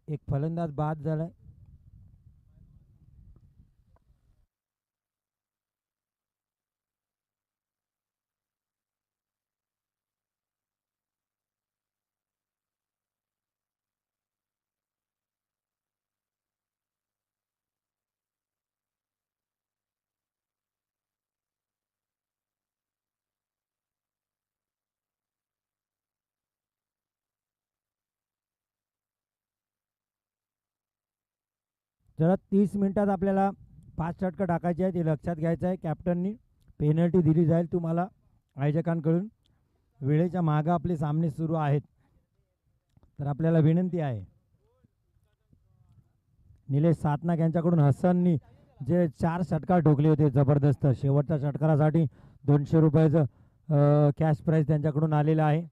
एक फलंदाज बाद झालाय. जरा 30 मिनिटात आपल्याला 5 षटकं टाकायचे आहेत, हे लक्षात घ्यायचं आहे. कॅप्टननी पेनल्टी दिली जाईल तुम्हाला आयोजकांकडून. वेळेच्या मागं आपले सामने सुरू आहेत, तर आपल्याला विनंती आहे. निलेश सातनाक यांच्याकडून हसननी जे 4 षटकार ठोकले होते जबरदस्त, शेवटच्या षटकारासाठी 200 रुपयाचं कॅश प्राईज त्यांच्याकडून आलेलं आहे.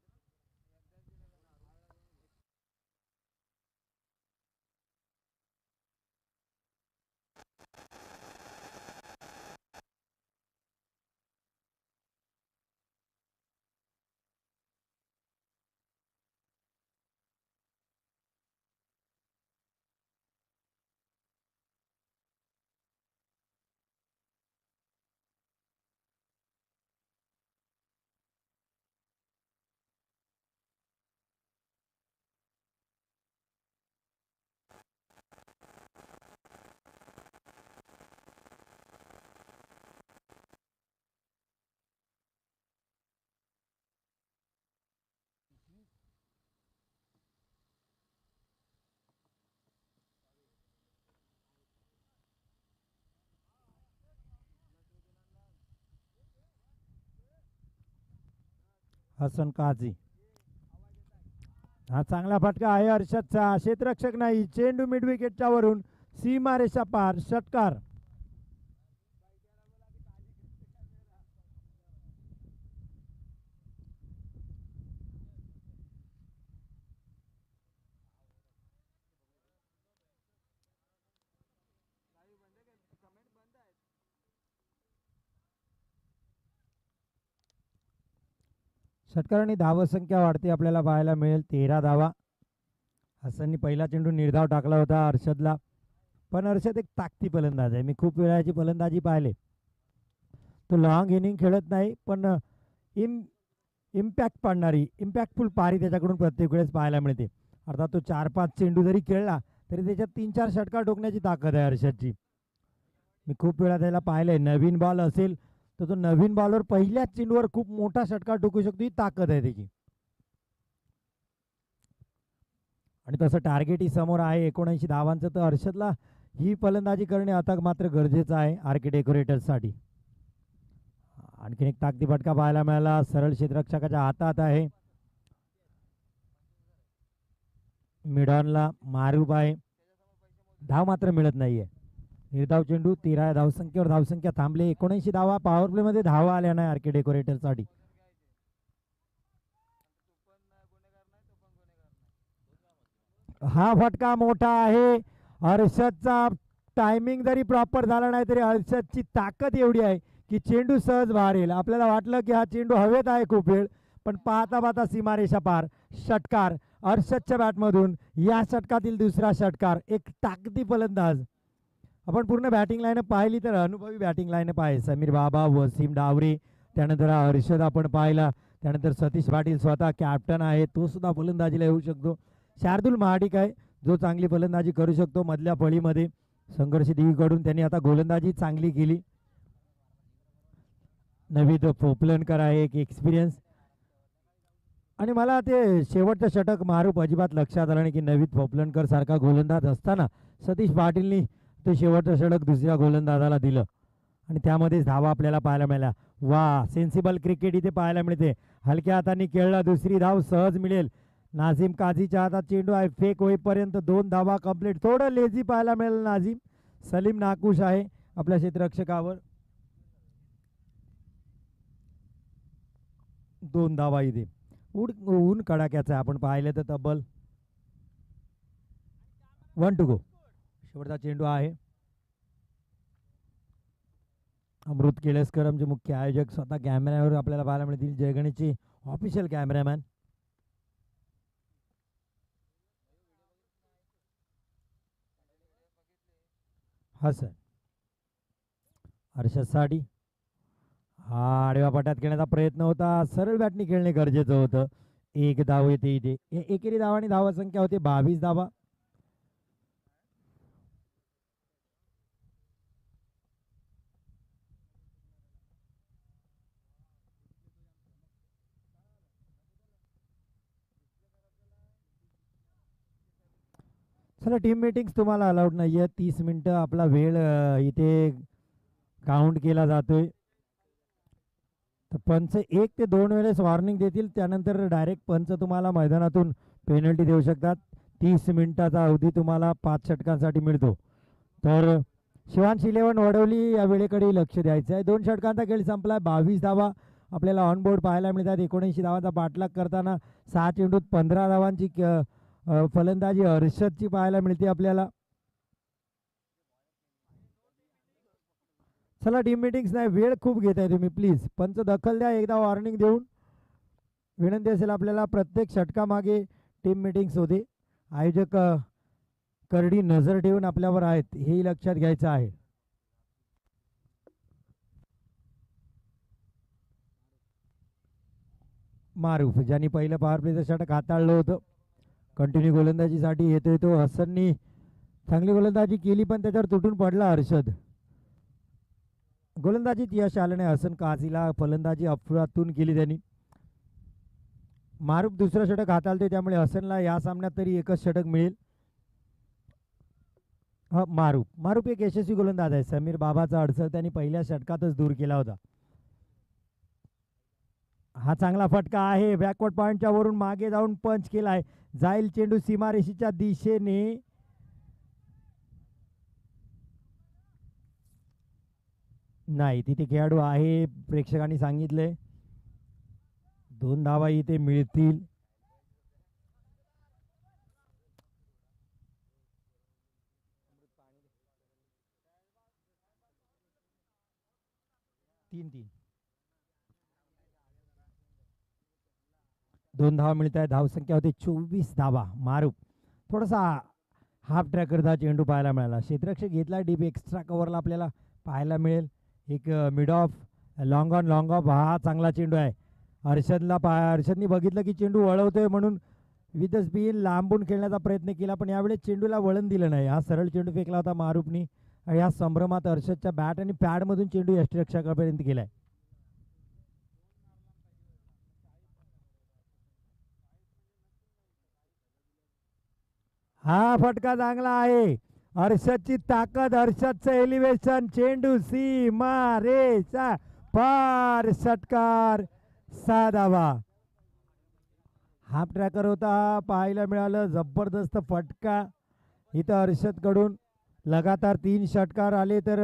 हसन काझी, हा चांगला फटका आहे हर्षदचा. क्षेत्ररक्षक नाही, चेंडू मिड विकेटच्या वरून सीमारेषा पार, षटकार. षटकारांनी धावसंख्या वाढते आपल्याला पाहायला मिळेल. 13 धावा. हसननी पहिला चेंडू निर्धाव टाकला होता हर्षदला, पण हर्षद एक ताकदी फलंदाज आहे. मी खूप वेळाची फलंदाजी पाहिले. तो लॉंग इनिंग खेळत नाही, पण इम्पॅक्ट पाडणारी, इम्पॅक्टफुल पारी त्याच्याकडून प्रत्येक वेळेस पाहायला मिळते. अर्थात तो 4-5 चेंडू जरी खेळला तरी त्याच्यात 3-4 षटकार ठोकण्याची ताकद आहे हर्षदची. मी खूप वेळा त्याला पाहिलंय. नवीन बॉल असेल तर तो नवीन बॉलवर पहिल्याच चेंडूवर खूप मोठा षटकार ठोकू शकतो, ही ताकद आहे त्याची. आणि तसं टार्गेटही समोर आहे 79 धावांचं, तर हर्षदला ही फलंदाजी करणे आता मात्र गरजेचं आहे आरके डेकोरेटर्ससाठी. आणखीन एक ताकदी फटका पाहायला मिळाला, सरळ क्षेत्ररक्षकाच्या हातात आहे. मिडॉनला मारूप आहे, धाव मात्र मिळत नाहीये. निर्धाव चेंडू, 13 धावसंख्येवर धावसंख्या थांबले. 79 धावा. पॉवर प्ले मध्ये धावा आल्या नाही आरके डेकोरेटरसाठी. हा फटका मोठा आहे हर्षदचा. टायमिंग जरी प्रॉपर झाला नाही तरी हर्षदची ताकद एवढी आहे की चेंडू सहज बाहेर येईल. आपल्याला वाटलं की हा चेंडू हवेत आहे खूप वेळ, पण पाहता पाहता सीमारेषा पार, षटकार हर्षदच्या बॅटमधून. या षटकातील दुसरा षटकार. एक ताकदी फलंदाज. आपण पूर्ण बॅटिंग लाईन पाहिली तर अनुभवी बॅटिंग लाईन आहे. समीर बाबा, वसीम डावरे, त्यानंतर हर्षद आपण पाहिला, त्यानंतर सतीश पाटील स्वतः कॅप्टन आहे, तो सुद्धा फलंदाजीला येऊ शकतो. शार्दुल महाडिक आहे जो चांगली फलंदाजी करू शकतो. मधल्या फळीमध्ये संघर्ष देवीकडून त्यांनी आता गोलंदाजी चांगली केली. नवीद पोपलनकर आहे, एक एक्सपिरियन्स. आणि मला ते शेवटचं षटक मारूप अजिबात लक्षात आलं नाही की नवीद पोपलनकर सारखा गोलंदाज असताना सतीश पाटीलनी ते शेवटचं षटक दुसऱ्या गोलंदाजाला दिलं आणि त्यामध्येच धावा आपल्याला पाहायला मिळाल्या. वा, सेन्सिबल क्रिकेट इथे पाहायला मिळते. हलक्या हाताने खेळला, दुसरी धाव सहज मिळेल. नाझीम काझीच्या हातात चेंडू आहे, फेक होईपर्यंत 2 धावा कंप्लीट. थोडं लेझी पाहायला मिळेल नाझीम. सलीम नाकुश आहे आपल्या क्षेत्ररक्षकावर. 2 धावा इथे. ऊन कडाक्याचा आहे, आपण पाहिलं तर तब्बल 1 टू गो. शेवटचा चेंडू आहे. अमृत केळसकर आमचे मुख्य आयोजक स्वतः कॅमेऱ्यावर आपल्याला पाहायला मिळतील. जयगणेशची ऑफिशियल कॅमेरामॅन हसन हर्षद साठी हा आडव्या पट्ट्यात खेळण्याचा प्रयत्न होता. सरळ बॅटनी खेळणे गरजेचं होतं. एक धाव येते इथे. एकेरी धावांनी धावा संख्या होते 22 धावा. चला टीम मीटिंग्स तुम्हाला अलाउड नाहीये. 30 मिनिटं आपला वेळ इथे काउंट केला जातोय. तर पंच 1 ते 2 वेळेस वॉर्निंग देतील, त्यानंतर डायरेक्ट पंच तुम्हाला मैदानातून पेनल्टी देऊ शकतात. 30 मिनिटाचा अवधी तुम्हाला 5 षटकांसाठी मिळतो. तर शिवांश 11 वडवली या वेळेकडे लक्ष द्यायचं आहे. 2 षटकांचा खेळ संपला. 22 धावा आपल्याला ऑन बोर्ड पाहायला मिळतात. 79 धावांचा पाठलाग करताना 6 चेंडूत 15 धावांची फलंदाजी हर्षदची पाहायला मिळते आपल्याला. चला टीम मीटिंग्स नाही, वेळ खूप घेत आहे तुम्ही, प्लीज पंच दखल द्या. एकदा वॉर्निंग देऊन विनंती असेल आपल्याला. प्रत्येक षटकामागे टीम मीटिंग्स होते. आयोजक करडी नजर ठेवून आपल्यावर आहेत, हेही लक्षात घ्यायचं आहे. मारूफ ज्यांनी पहिलं पॉवर प्लेचं षटक हाताळलं होतं, कंटिन्यू गोलंदाजीसाठी येतोय तो. हसननी चांगली गोलंदाजी केली पण त्याच्यावर तुटून पडला हर्षद. गोलंदाजीत यश आलं नाही हसन काझीला. फलंदाजी अफरातून केली त्यांनी. मारूफ दुसरं षटक हाताळतोय, त्यामुळे हसनला या सामन्यात तरी एकच षटक मिळेल. मारूफ एक यशस्वी गोलंदाज आहे. समीर बाबाचा अडसर त्यांनी पहिल्या षटकातच दूर केला होता. हा चांगला फटका आहे. बॅकवर्ड पॉइंटच्या वरून मागे जाऊन पंच केलाय. जाईल चेंडू सीमारेषेच्या दिशेने. नाही, तिथे खेळाडू आहे, प्रेक्षकांनी सांगितलंय. 2 धावा इथे मिळतील. तीन 2 धावा मिळत आहे. धावसंख्या होते 24 धावा. मारूफ थोडासा हाफ ट्रॅक करता चेंडू पाहायला मिळाला. क्षेत्ररक्षक घेतला डीप. एक्स्ट्रा कव्हरला आपल्याला पाहायला मिळेल एक mid of long on long of. हा चांगला चेंडू आहे. हर्षदनी बघितलं की चेंडू वळवतोय म्हणून विथ स्पिन लांबून खेळण्याचा प्रयत्न केला, पण यावेळेस चेंडूला वळण दिलं नाही. हा सरळ चेंडू फेकला होता मारूफनी. या संभ्रमात हर्षदच्या बॅट आणि पॅडमधून चेंडू यष्टिरक्षकापर्यंत गेलाय. हा फटका चांगला आहे. हर्षदची ताकद, हर्षदचं एलिव्हेशन. चेंडू सीमा रेषा पार. षटकार. 6 धावा. हाफ ट्रॅकर होता, पाहायला मिळालं. जबरदस्त फटका इथं हर्षद कडून. लगातार 3 षटकार आले तर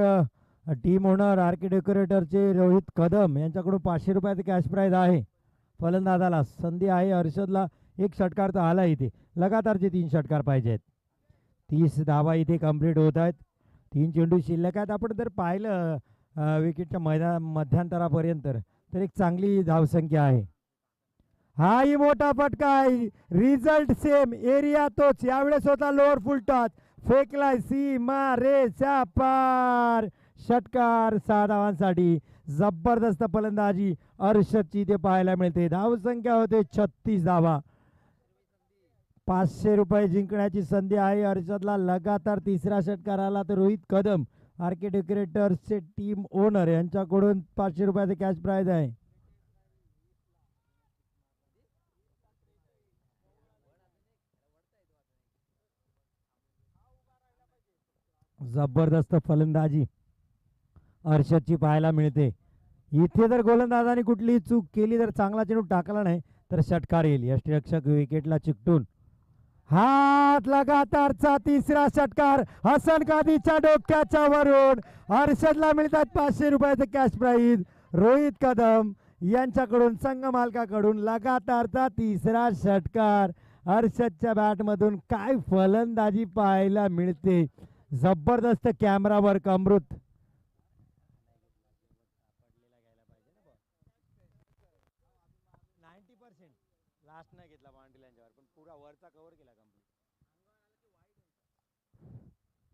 टीम ओनर आरके डेकोरेटरचे रोहित कदम यांच्याकडून 500 रुपयाचं कॅश प्राइज आहे. फलंदाजाला संधी आहे. हर्षदला 1 षटकार तर आला इथे. लगातारचे 3 षटकार पाहिजेत. 30 धावा इथे कंप्लीट होत आहेत. 3 चेंडू शिल्लक आहेत. आपण जर पाहिलं विकेटच्या मध्यांतरापर्यंत तर एक चांगली धावसंख्या आहे. हाही मोठा फटका आहे. रिझल्ट सेम, एरिया तोच. यावेळेस होता लोअर फुल टॉच. फेकलाय सीमा रेषा पार. षटकार. 6 धावांसाठी. जबरदस्त फलंदाजी हर्षदची इथे पाहायला मिळते. धावसंख्या होते 36 धावा. 500 रुपये जिंकण्याची संधी आहे हर्षदला. लगातार 3रा षटकार आला तर रोहित कदम आरके डेकोरेटर्सचे टीम ओनर यांच्याकडून 500 रुपयाचे कॅश प्राइज आहे. जबरदस्त फलंदाजी हर्षदची पाहायला मिळते. इथे जर गोलंदाजाने कुठली चूक केली तर चांगला चेंडू टाकला नाही तर षटकार येईल. यष्टिरक्षक विकेटला चिकटून. हात लगातारचा 3रा षटकार. हसन कादीच्या डोक्याच्या वरून हर्षदला मिळतात 500 रुपयाचे कॅश प्राइज. रोहित कदम यांच्याकडून, संघ मालकाकडून लगातारचा 3रा षटकार. हर्षदच्या बॅटमधून काय फलंदाजी पाहायला मिळते. जबरदस्त कॅमेरा वर्क अमृत.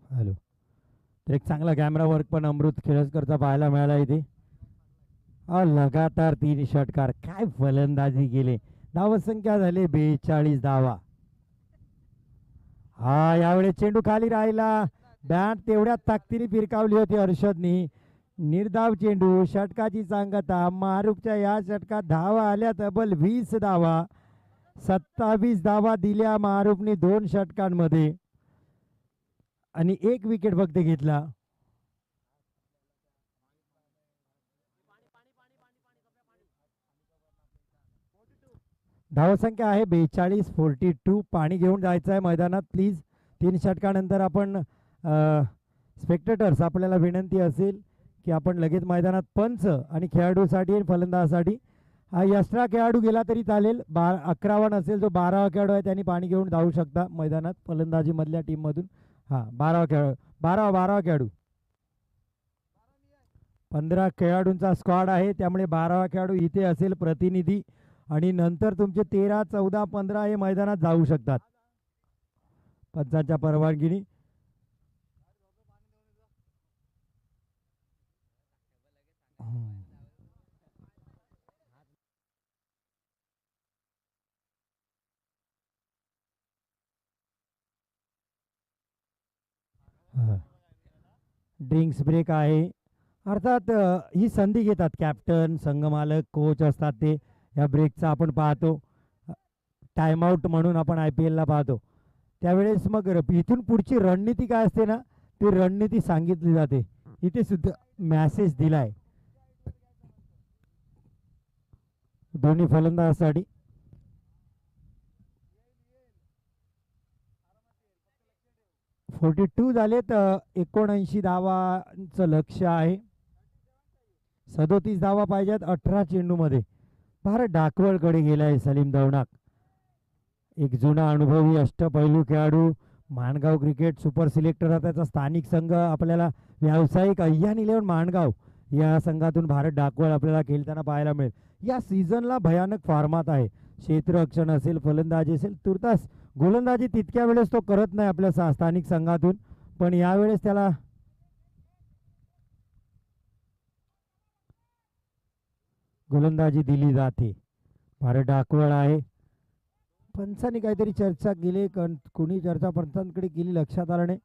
हॅलो. तर एक चांगला कॅमेरा वर्क पण अमृत खेळसकरचा पाहायला मिळाला इथे. लगातार 3 षटकार, काय फलंदाजी केली. धावसंख्या झाली 42 धावा. हा यावेळेस चेंडू खाली राहिला. बॅट तेवढ्या ताकदीने फिरकावली होती हर्षदनी. निर्धाव चेंडू, षटकाची सांगता. मारूकच्या या षटकात धावा आल्या तब्बल 20 धावा. 27 धावा दिल्या मारूकने 2 षटकांमध्ये आणि 1 विकेट फक्त घेतला. धावसंख्या आहे 42, 42. पाणी घेऊन जायचं आहे मैदानात प्लीज. 3 षटकानंतर आपण स्पेक्टेटर्स आपल्याला विनंती असेल की आपण लगेच मैदानात पंच आणि खेळाडूसाठी आणि फलंदाजासाठी एक्स्ट्रा खेळाडू गेला तरी चालेल. 11वा नसेल जो 12वा खेळाडू आहे त्यांनी पाणी घेऊन जाऊ शकता मैदानात फलंदाजी मधल्या टीम मधून. हा 12वा खेळाडू, 12वा खेळाडू. 15 खेळाडूंचा स्क्वॉड आहे त्यामुळे 12वा खेळाडू इथे असेल प्रतिनिधी. आणि नंतर तुमचे 13, 14, 15 हे मैदानात जाऊ शकतात पंचांच्या परवानगीने. ड्रिंक्स ब्रेक आहे. अर्थात ही संधी घेतात कॅप्टन, संघमालक, कोच असतात ते. या ब्रेकचा आपण पाहतो टाइमआउट म्हणून आपण IPL ला पाहतो. त्यावेळेस मग इथून पुढची रणनीती काय असते ना, ती रणनीती सांगितली जाते. इथे सुद्धा मॅसेज दिलाय दोन्ही फलंदाजासाठी. 42 झालेत. 79 धावांचं लक्ष आहे. 37 धावा पाहिजेत 18 चेंडूमध्ये. भारत डाकवळकडे गेलाय सलीम दवनाक. एक जुना अनुभवी अष्टपैलू खेळाडू, माणगाव क्रिकेट सुपर सिलेक्टर. त्याचा स्थानिक संघ आपल्याला व्यावसायिक अय्यान 11 माणगाव या संघातून भारत डाकवळ आपल्याला खेळताना पाहायला मिळेल. या सीझनला भयानक फॉर्मात आहे. क्षेत्ररक्षण असेल, फलंदाजी असेल, तुर्तास गोलंदाजी तितक्या वेळेस तो करत नाही आपल्या स्थानिक संघातून, पण यावेळेस त्याला गोलंदाजी दिली जाते. भारत डाकवळ आहे. पंचांनी काहीतरी चर्चा केली, कुणी चर्चा पंचांकडे केली लक्षात आलं नाही,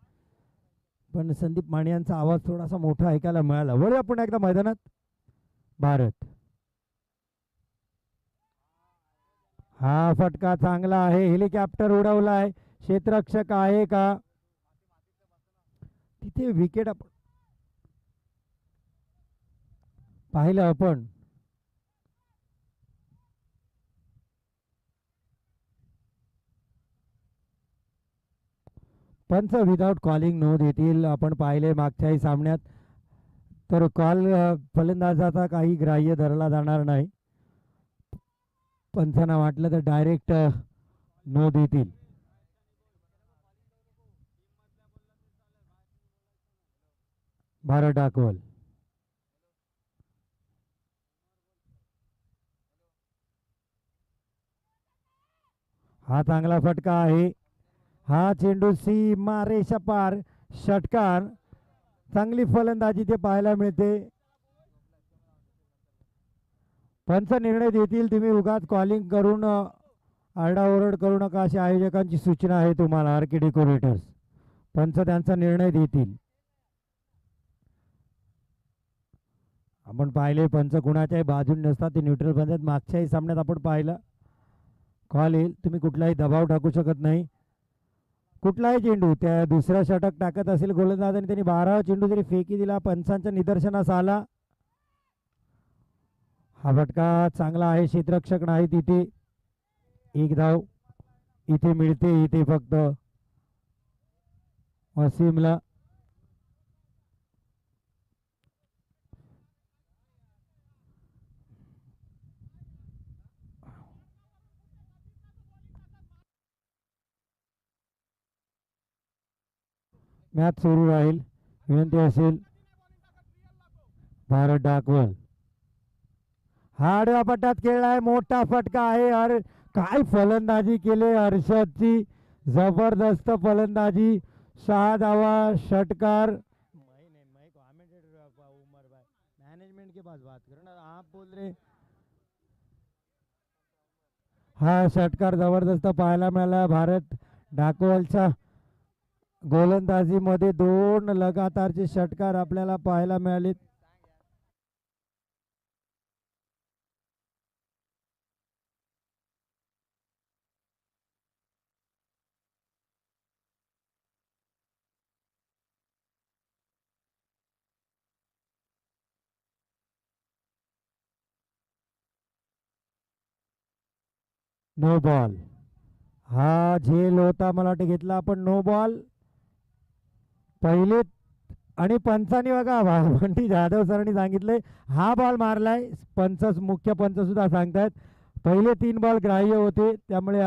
पण संदीप माने यांचा आवाज थोडासा मोठा ऐकायला मिळाला. वळूया पुन्हा एकदा मैदानात. भारत, हा फटका चांगला आहे. हेलिकॉप्टर उडवला आहे. क्षेत्ररक्षक आहे का तिथे? विकेट पाहिलं आपण. पंच विदाउट कॉलिंग नो देतील. आपण पाहिले मागच्याही सामन्यात. तर कॉल फलंदाजाचा काही ग्राह्य धरला जाणार नाही. पंचांना वाटलं तर डायरेक्ट नो देतील. भारत डाकवल. हा चांगला फटका आहे. हा चेंडू सीमा रेषा पार. षटकार. चांगली फलंदाजी ते पाहायला मिळते. पंच निर्णय देतील. तुम्ही उगाच कॉलिंग करून आरडाओरड करू नका अशी आयोजकांची सूचना आहे तुम्हाला. RK डेकोरेटर्स पंच त्यांचा निर्णय देतील. आपण पाहिले पंच कुणाच्याही बाजून नसतात, ते न्यूट्रल पंचायत. मागच्याही सामन्यात आपण पाहिलं कॉल येईल. तुम्ही कुठलाही दबाव टाकू शकत नाही. कुठलाही चेंडू त्या दुसरा षटक टाकत असेल गोलंदाजाने, त्यांनी 12वा चेंडू जरी फेकी दिला पंचांच्या निदर्शनास आला. हा फटका चांगला आहे. क्षेत्ररक्षक नाही तिथे. 1 धाव इथे मिळते. इथे फक्त वसीमला. मॅच सुरू राहील. विनंती असेल भारत डाकवल. हा आडव्या पट्ट्यात खेळलाय. मोठा फटका आहे. अरे काय फलंदाजी केली हर्षदची. जबरदस्त फलंदाजी. 6 धावा षटकार। मैं नहीं, मैं कमेंटेटर उमर भाई, मैनेजमेंट के पास बात करो ना, आप बोल रहे। हा षटकार जबरदस्त पाहायला मिळाला भारत डाकवालच्या गोलंदाजीमध्ये 2 लगातारचे षटकार आपल्याला पाहायला मिळाले। नो बॉल, हा झेल होता मला वाटतं घेतला आपण, नो बॉल पहिले। आणि पंचांनी बघा बंटी जाधव सरांनी सांगितले हा बॉल मारलाय, मुख्य पंच सुद्धा सांगतायत पहिले 3 बॉल ग्राह्य होते, त्यामुळे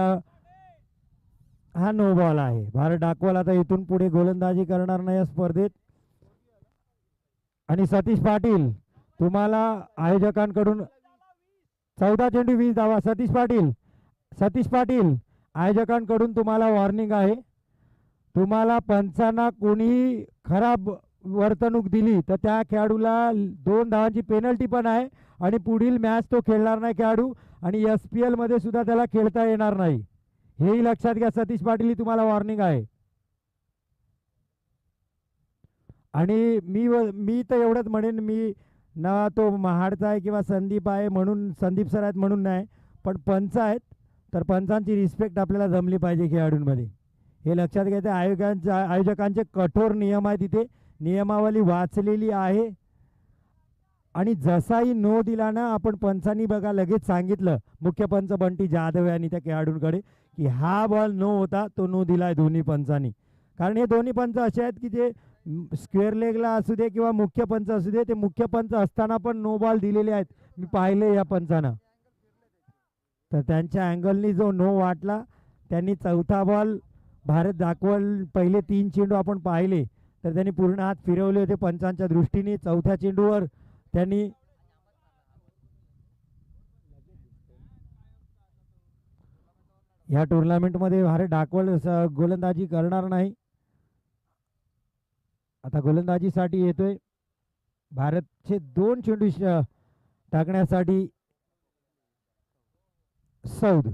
हा नो बॉल आहे। भारत डाकवाल आता इथून पुढे गोलंदाजी करणार नाही या स्पर्धेत। आणि सतीश पाटील तुम्हाला आयोजकांकडून 14 चेंडू 20 धावा। सतीश पाटील आयोजकांकडून तुम्हाला वॉर्निंग आहे, तुम्हाला पंचांना कोणी खराब वर्तणूक दिली तर त्या खेळाडूला 2 धावांची पेनल्टी पण आहे आणि पुढील मॅच तो खेळणार नाही खेळाडू, आणि SPL मध्ये सुद्धा त्याला खेळता येणार नाही, हेही लक्षात घ्या सतीश पाटील, ही तुम्हाला वॉर्निंग आहे। आणि मी तर एवढंच म्हणेन, मी ना तो महाडचा आहे किंवा संदीप आहे म्हणून, संदीप सर आहेत म्हणून नाही, पण पंच आहेत तर पंचांची रिस्पेक्ट आपल्याला जमली पाहिजे खेळाडूंमध्ये, हे लक्षात घ्यायचं। आयोजकांचे कठोर नियम आहेत, तिथे नियमावली वाचलेली आहे। आणि जसाही नो दिला ना, आपण पंचांनी बघा लगेच सांगितलं, मुख्य पंच बंटी जाधव यांनी त्या खेळाडूंकडे, की हा बॉल नो होता, तो नो दिलाय दोन्ही पंचांनी। कारण हे दोन्ही पंच असे आहेत की जे स्क्वेअर लेगला असू दे किंवा मुख्य पंच असू दे, ते मुख्य पंच असताना पण नो बॉल दिलेले आहेत, मी पाहिले या पंचांना। तर त्यांच्या अँगलनी जो नो वाटला, त्यांनी चौथा बॉल भारत दाखवल, पहिले 3 चेंडू आपण पाहिले तर त्यांनी पूर्ण हात फिरवले होते पंचांच्या दृष्टीने। चौथ्या चेंडूवर त्यांनी या टुर्नामेंटमध्ये भारत डाकवल गोलंदाजी करणार नाही, आता गोलंदाजीसाठी येतोय भारतचे 2 चेंडू टाकण्यासाठी सौद।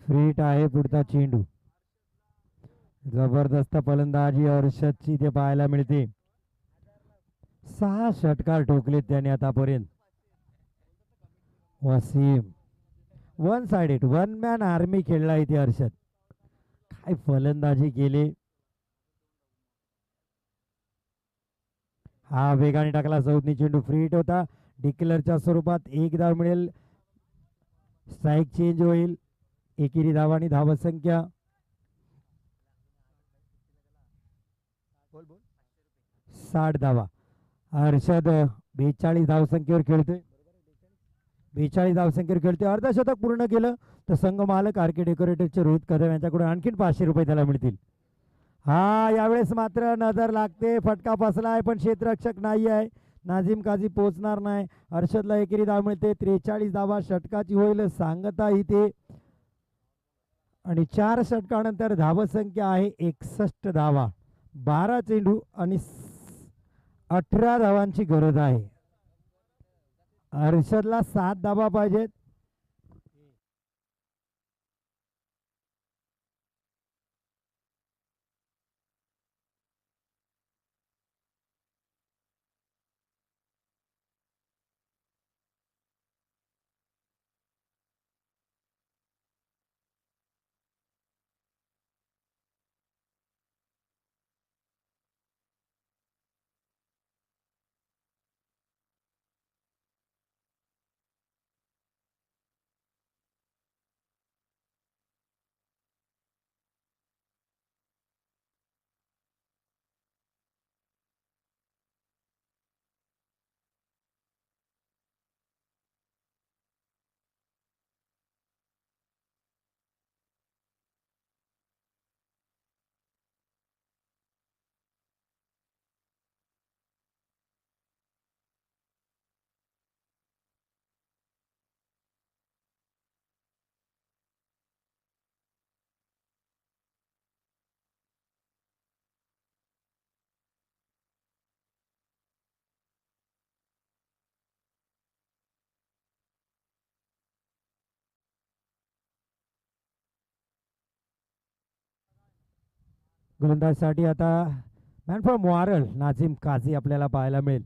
फ्रीट आहे पुढचा चेंडू, जबरदस्त फलंदाजी हर्षदची इथे पाहायला मिळते। 6 षटकार ठोकलेत त्याने आतापर्यंत। वसीम 1 साइडेड 1 मॅन आर्मी खेळला इथे हर्षद, काय फलंदाजी केली। हा वेगाने टाकला सौदनी चेंडू, फ्रीट होता, डिक्लेअरच्या स्वरूपात 1 धाव मिळेल, स्ट्राईक चेंज होईल, एकेरी धावा आणि धावसंख्या 60 धावा। हर्षद 42 धावसंख्येवर खेळतोय, 42 धावसंख्येवर खेळतोय, अर्धशतक पूर्ण केलं तर संघ मालक आर के डेकोरेटरचे रोहित कदम यांच्याकडून आणखीन 500 रुपये त्याला मिळतील। हा यावेळेस मात्र नजर लागते, फटका फसलाय पण क्षेत्ररक्षक नाही आहे, नाझीम काझी पोहोचणार नाही, हर्षदला एकेरी धाव मिळते। 43 धावा षटकाची होईल सांगता इथे, आणि 4 षटकानंतर धावसंख्या आहे 61 धावा, 12 चेंडू आणि 18 धावांची गरज आहे। हर्षदला 7 धावा पाहिजेत। गोलंदाजीसाठी आता मॅन फ्रॉम वारल नाझीम काझी आपल्याला पाहायला मिळेल.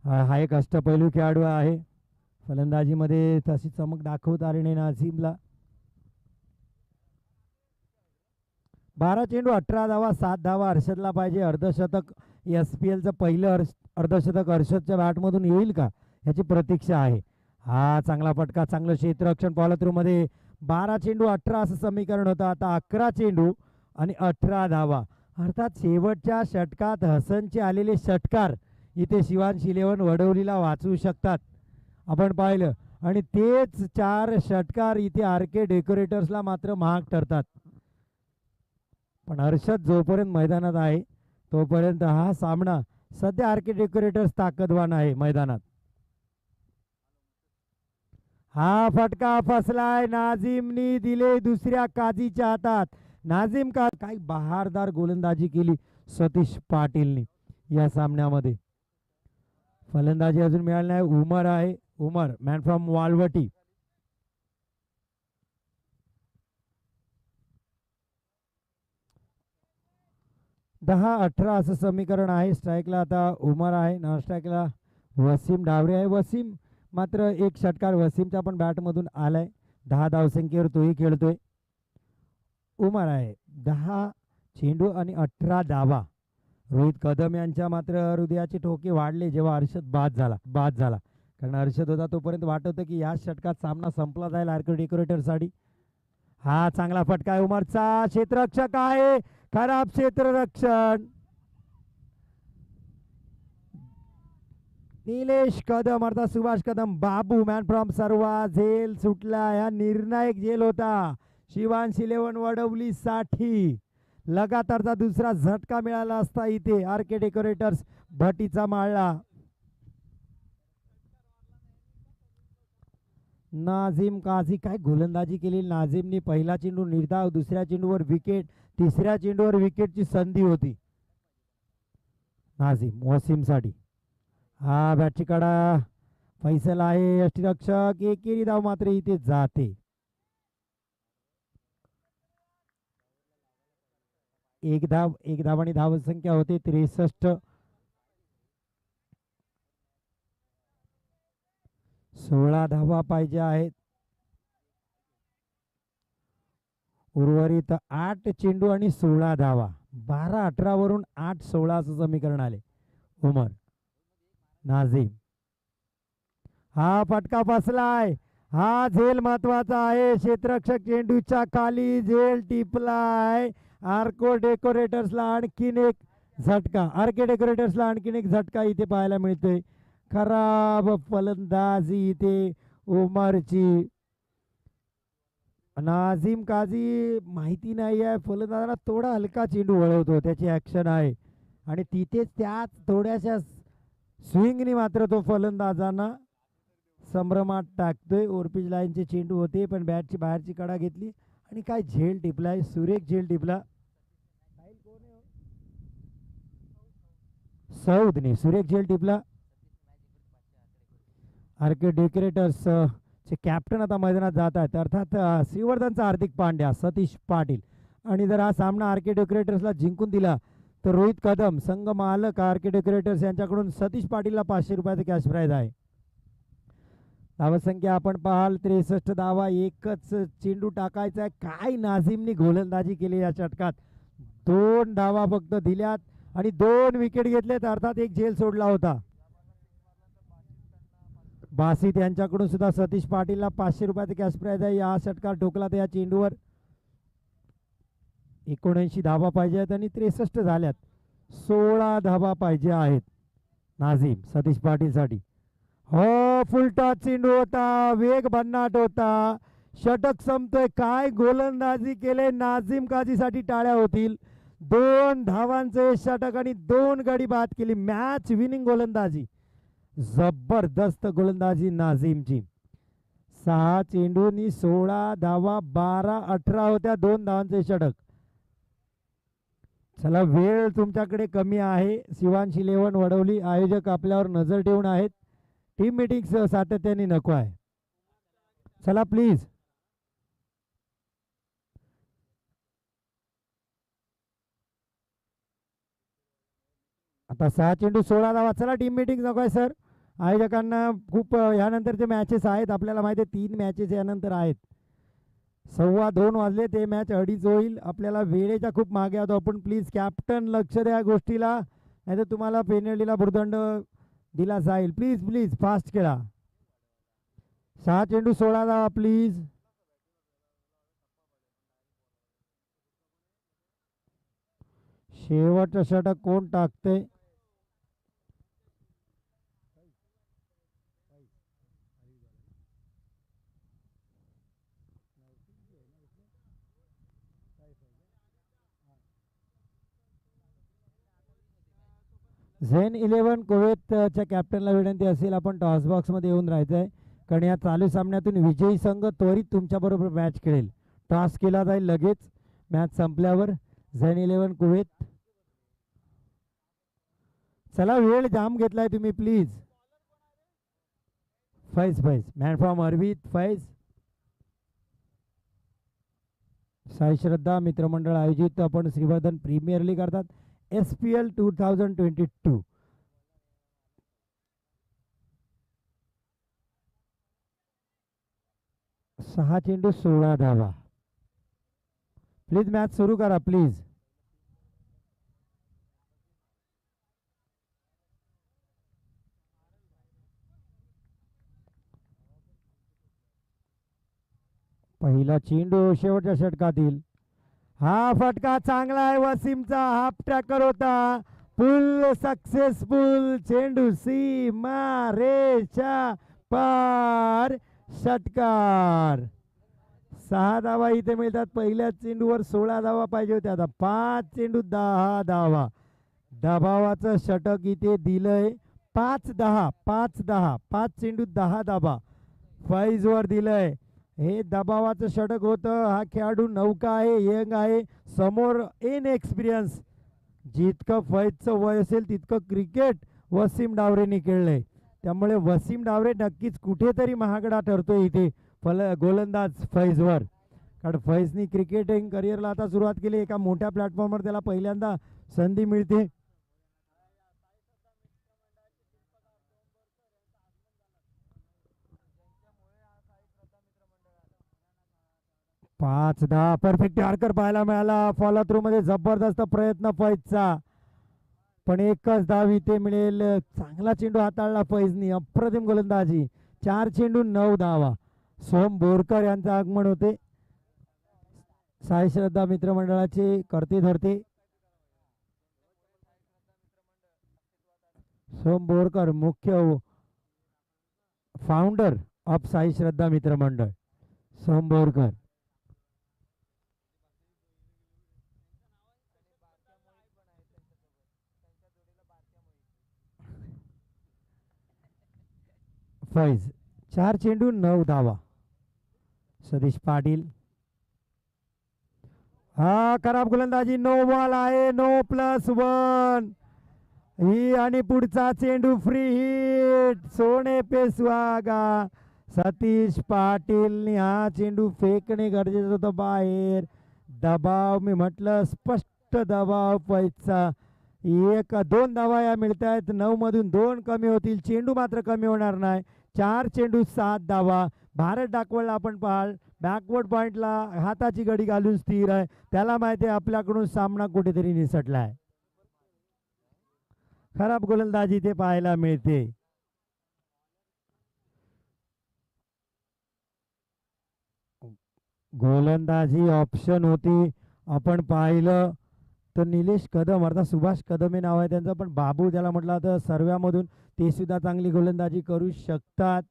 हा एक अष्टपैलू खेळाडू आहे. फलंदाजीमध्ये तशी चमक दाखवता आली नाही नाझीमला. 12 चेंडू 18 धावा 7 धावा हर्षदला पाहिजे. अर्धशतक SPLचं पहिलं अर्धशतक हर्षदच्या बॅटमधून येईल का ह्याची प्रतीक्षा आहे. हा चांगला फटका, चांगलं क्षेत्ररक्षण फॉलो थ्रू मध्ये. 12 चेंडू 18 असं समीकरण होतं. आता 11 चेंडू आणि 18 धावा. अर्थात शेवटच्या षटकात हसनचे आलेले षटकार इथे शिवांश इलेव्हन वडवलीला वाचवू शकतात आपण पाहिलं. आणि तेच 4 षटकार इथे RK डेकोरेटर्सला मात्र महाग ठरतात. पण हर्षद जोपर्यंत मैदानात आहे तोपर्यंत हा सामना सध्या RK डेकोरेटर्स ताकदवान आहे मैदानात. हा फटका फसलाय. नाझीमनी दिले दुसऱ्या काझीच्या हातात. नाझीम का काही बहारदार गोलंदाजी केली सतीश पाटीलनी या सामन्यामध्ये. फलंदाजी अजून मिळाली नाही. उमर आहे. उमर मॅन फ्रॉम वालवटी. दहा 18 असं समीकरण आहे. स्ट्राईकला आता उमर आहे. नॉन स्ट्राईकला वसीम डावरे आहे. वसीम मात्र एक षटकार वसीमच्या पण बॅटमधून आलाय. 10 धावसंख्येवर तोही खेळतोय. उमर आहे. 10 चेंडू आणि 18 धावा. रोहित कदम यांच्या मात्र हृदयाचे ठोके वाढले जेव्हा हर्षद बाद झाला. कारण हर्षद होता तोपर्यंत वाटत होतं की या षटकात सामना संपला जाईल RK डेकोरेटरसाठी. हा चांगला फटका आहे उमरचा. क्षेत्ररक्षक आहे. खराब क्षेत्ररक्षण. निलेश कदम अर्थात सुभाष कदम बाबू मॅन फ्रॉम सर्वा झेल सुटला. या निर्णायक झेल होता शिवांश इलेव्हन वडवली साठी. लगातारचा दुसरा झटका मिळाला असता इथे RK डेकोरेटर्स भटीचा माळला. नाझीम काझी काय गोलंदाजी केली नाझीमनी. पहिला चेंडू निर्धाव, दुसऱ्या चेंडूवर विकेट, तिसऱ्या चेंडूवर विकेटची संधी होती नाझीम वसीमसाठी. हा बॅटची कडा फैसल आहे यष्टीरक्षक. एकेरी धाव मात्र इथे जाते. एक धाव आणि धावसंख्या होते 63. 16 धावा पाहिजे आहेत. उर्वरित 8 चेंडू आणि 16 धावा. 12-18 वरून 8-16 असं समीकरण आले. उमर नाझीम. हा फटका फसलाय. हा झेल महत्वाचा आहे. क्षेत्ररक्षक चेंडूच्या खाली झेल टिपलाय. RK डेकोरेटर्सला आणखीन एक झटका इथे पाहायला मिळतोय. खराब फलंदाजी इथे उमरची. नाझीम काझी माहिती नाही आहे फलंदाजांना थोडा हलका चेंडू वळवतो त्याची ऍक्शन आहे. आणि तिथेच त्याच थोड्याशा स्विंगनी मात्र तो फलंदाजांना संभ्रमात टाकतोय. ओरपिच लाईनचे चेंडू होते पण बॅटची बाहेरची कडा घेतली आणि काय झेल टिपलाय. सुरेख झेल टिपला. सौदने सुरेख झेल टिपला. RK डेकोरेटर्स चे कॅप्टन आता मैदानात जात आहेत अर्थात श्रीवर्धनचा हार्दिक पांड्या, सतीश पाटील. आणि जर हा सामना RK डेकोरेटर्सला जिंकून दिला तर रोहित कदम संघ मालक RK डेकोरेटर्स यांच्याकडून सतीश पाटीलला 500 रुपयाचं कॅश प्राइज आहे. धावसंख्या आपण पाहाल 63 धावा. एकच चेंडू टाकायचा आहे. काय नाझीमनी गोलंदाजी केली या षटकात. 2 धावा फक्त दिल्यात आणि 2 विकेट घेतलेत. अर्थात एक झेल सोडला होता. बासित यांच्याकडून सुद्धा सतीश पाटीलला 500 रुपयाचं कॅश प्राइज आहे. या षटकार ठोकला तर या चेंडूवर 79 धावा पाहिजे आहेत आणि 63 झाल्यात. 16 धावा पाहिजे आहेत नाझीम सतीश पाटील साठी. हो फुलटा चेंडू होता. वेग भन्नाट होता. षटक संपतोय. काय गोलंदाजी केले नाझीम काझीसाठी टाळ्या होतील. 2 धावांचे षटक आणि 2 गडी बाद केली. मॅच विनिंग गोलंदाजी. जबरदस्त गोलंदाजी नाझीमची. 6 चेंडूंनी 16 धावा. 12-18 होत्या. 2 धावांचे षटक. चला वेळ तुमच्याकडे कमी आहे. शिवांश इलेव्हन वडवली आयोजक आपल्यावर नजर ठेवून आहेत. टीम मीटिंग सातत्याने नको आहे. चला प्लीज. आता 6 चेंडू 16 धावा. चला टीम मीटिंग नको आहे सर. आयोजकांना खूप यानंतरचे मॅचेस आहेत, आपल्याला माहिती आहे 3 मॅचेस यानंतर आहेत. 1:15 वाजले, ते मॅच 2:30 होईल. आपल्याला वेळेच्या खूप मागे आहोत आपण. प्लीज कॅप्टन लक्ष द्या गोष्टीला, नाही तर तुम्हाला पेनल्टीला भुर्दंड दिला जाईल. प्लीज प्लीज फास्ट खेळा. 6 चेंडू 16 धावा प्लीज. शेवटचं षटक कोण टाकते? झेन 11 कुवेतच्या कॅप्टनला विनंती असेल, आपण टॉस बॉक्समध्ये येऊन राहायचं आहे, कारण या चालू सामन्यातून विजयी संघ त्वरित तुमच्याबरोबर मॅच खेळेल. टॉस केला जाईल लगेच मॅच संपल्यावर. झेन 11 कुवेत, चला वेळ जाम घेतलाय तुम्ही please. Faiz man from Arvind Faiz. Sai Shraddha मित्रमंडळ आयोजित आपण श्रीवर्धन प्रीमियर लीग करतात SPL 2022. सहा चेंडू 16 धावा. प्लीज मॅच सुरू करा प्लीज. पहिला चेंडू शेवटच्या षटकातील. हा फटका चांगला आहे वसीमचा, हाफ ट्रॅकर होता. फुल सक्सेसफुल चेंडू सीमा रेषा पार, षटकार. 6 धावा इथे मिळतात. पहिल्या चेंडूवर 16 धावा पाहिजे होत्या. आता 5 चेंडू 10 धावा. दबावाचं षटक इथे दिलंय. 5-10 5-10 5 चेंडू 10 धावा फैजवर दिलंय. हे दबावाचं षटक होतं. हा खेळाडू नौका आहे, यंग आहे, समोर इन एक्सपिरियन्स. जितकं फैजचं वय असेल तितकं क्रिकेट वसीम डावरेंनी खेळलंय, त्यामुळे वसीम डावरे नक्कीच कुठेतरी महागडा ठरतोय इथे गोलंदाज फैजवर. कारण फैजनी क्रिकेटिंग करिअरला आता सुरुवात केली. एका मोठ्या प्लॅटफॉर्मवर त्याला पहिल्यांदा संधी मिळते. 5-10 परफेक्ट यॉर्कर पाहायला मिळाला. फॉलो थ्रू मध्ये जबरदस्त प्रयत्न फैजचा, पण एकच धाव इथे मिळेल. चांगला चेंडू हाताळला फैजनी, अप्रतिम गोलंदाजी. 4 चेंडू 9 धावा. सोम बोरकर यांचं आगमन होते, साई श्रद्धा मित्रमंडळाचे करते धरते. सोम बोरकर मुख्य फाउंडर ऑफ साई श्रद्धा मित्रमंडळ. सोम बोरकर. फैज 4 चेंडू 9 धावा. सतीश पाटील. हा खराब गोलंदाजी, नो बॉल आहे, नो +1 ही. आणि पुढचा चेंडू फ्री हिट, सोने पे सुहागा. सतीश पाटीलनी हा चेंडू फेकणे गरजेचं होतं बाहेर. दबाव, मी म्हटलं स्पष्ट दबाव फैजचा. 1-2 धावा या मिळत आहेत. 9 मधून 2 कमी होतील, चेंडू मात्र कमी होणार नाही. 4 चेंडू 7 धावा. भारत डाकवळला आपण पाहाल बॅकवर्ड पॉइंटला हाताची गडी घालून स्थिर आहे. त्याला माहिती आहे आपल्याकडून सामना कुठेतरी निसटलाय. खराब गोलंदाजी ते पाहायला मिळते. गोलंदाजी ऑप्शन होती, आपण पाहिलं तर निलेश कदम अर्थात सुभाष कदम हे नाव आहे त्यांचं, पण बाबू ज्याला म्हटलं तर सर्व्यामधून ते सुद्धा चांगली गोलंदाजी करू शकतात.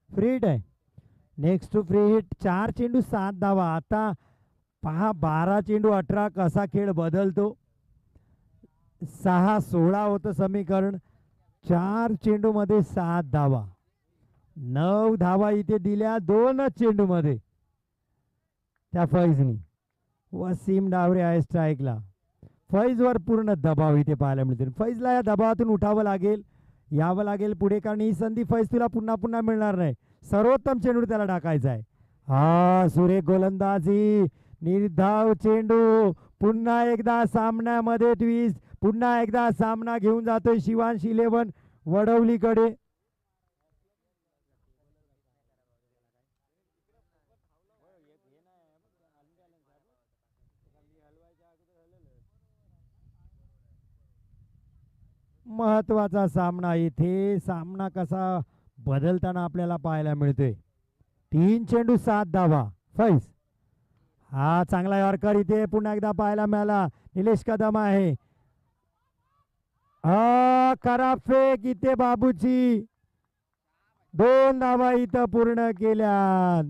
फ्री हिट आहे. Next to free hit. 4 चेंडू 7 धावा. आता पहा 12 चेंडू 18 कसा खेळ बदलतो. 6-16 होतं समीकरण. 4 चेंडू मध्ये 7 धावा. 9 धावा इथे दिल्या 2 चेंडू मध्ये त्या फैजनी. वसीम डावरे आहे स्ट्राईकला. फैजवर पूर्ण दबाव इथे पाहायला मिळतील. फैजला या दबावातून उठावं लागेल, यावं लागेल पुढे, कारण ही संधी फैज तुला पुन्हा पुन्हा मिळणार नाही. सर्वोत्तम चेंडू त्याला टाकायचा आहे. हा सुरेख गोलंदाजी, निर्धाव चेंडू, पुन्हा एकदा सामन्यामध्ये ट्विस्ट, पुन्हा एकदा सामना घेऊन जातोय शिवांश 11 वडवलीकडे. महत्वाचा सामना, इथे सामना कसा बदलताना आपल्याला पाहायला मिळतोय. 3 चेंडू 7 धावा फैज. हा चांगला यॉर्कर इथे पुन्हा एकदा पाहायला मिळाला. निलेश कदम आहे. खराब फेक इथे बाबूची. 2 धावा इथं पूर्ण केल्या.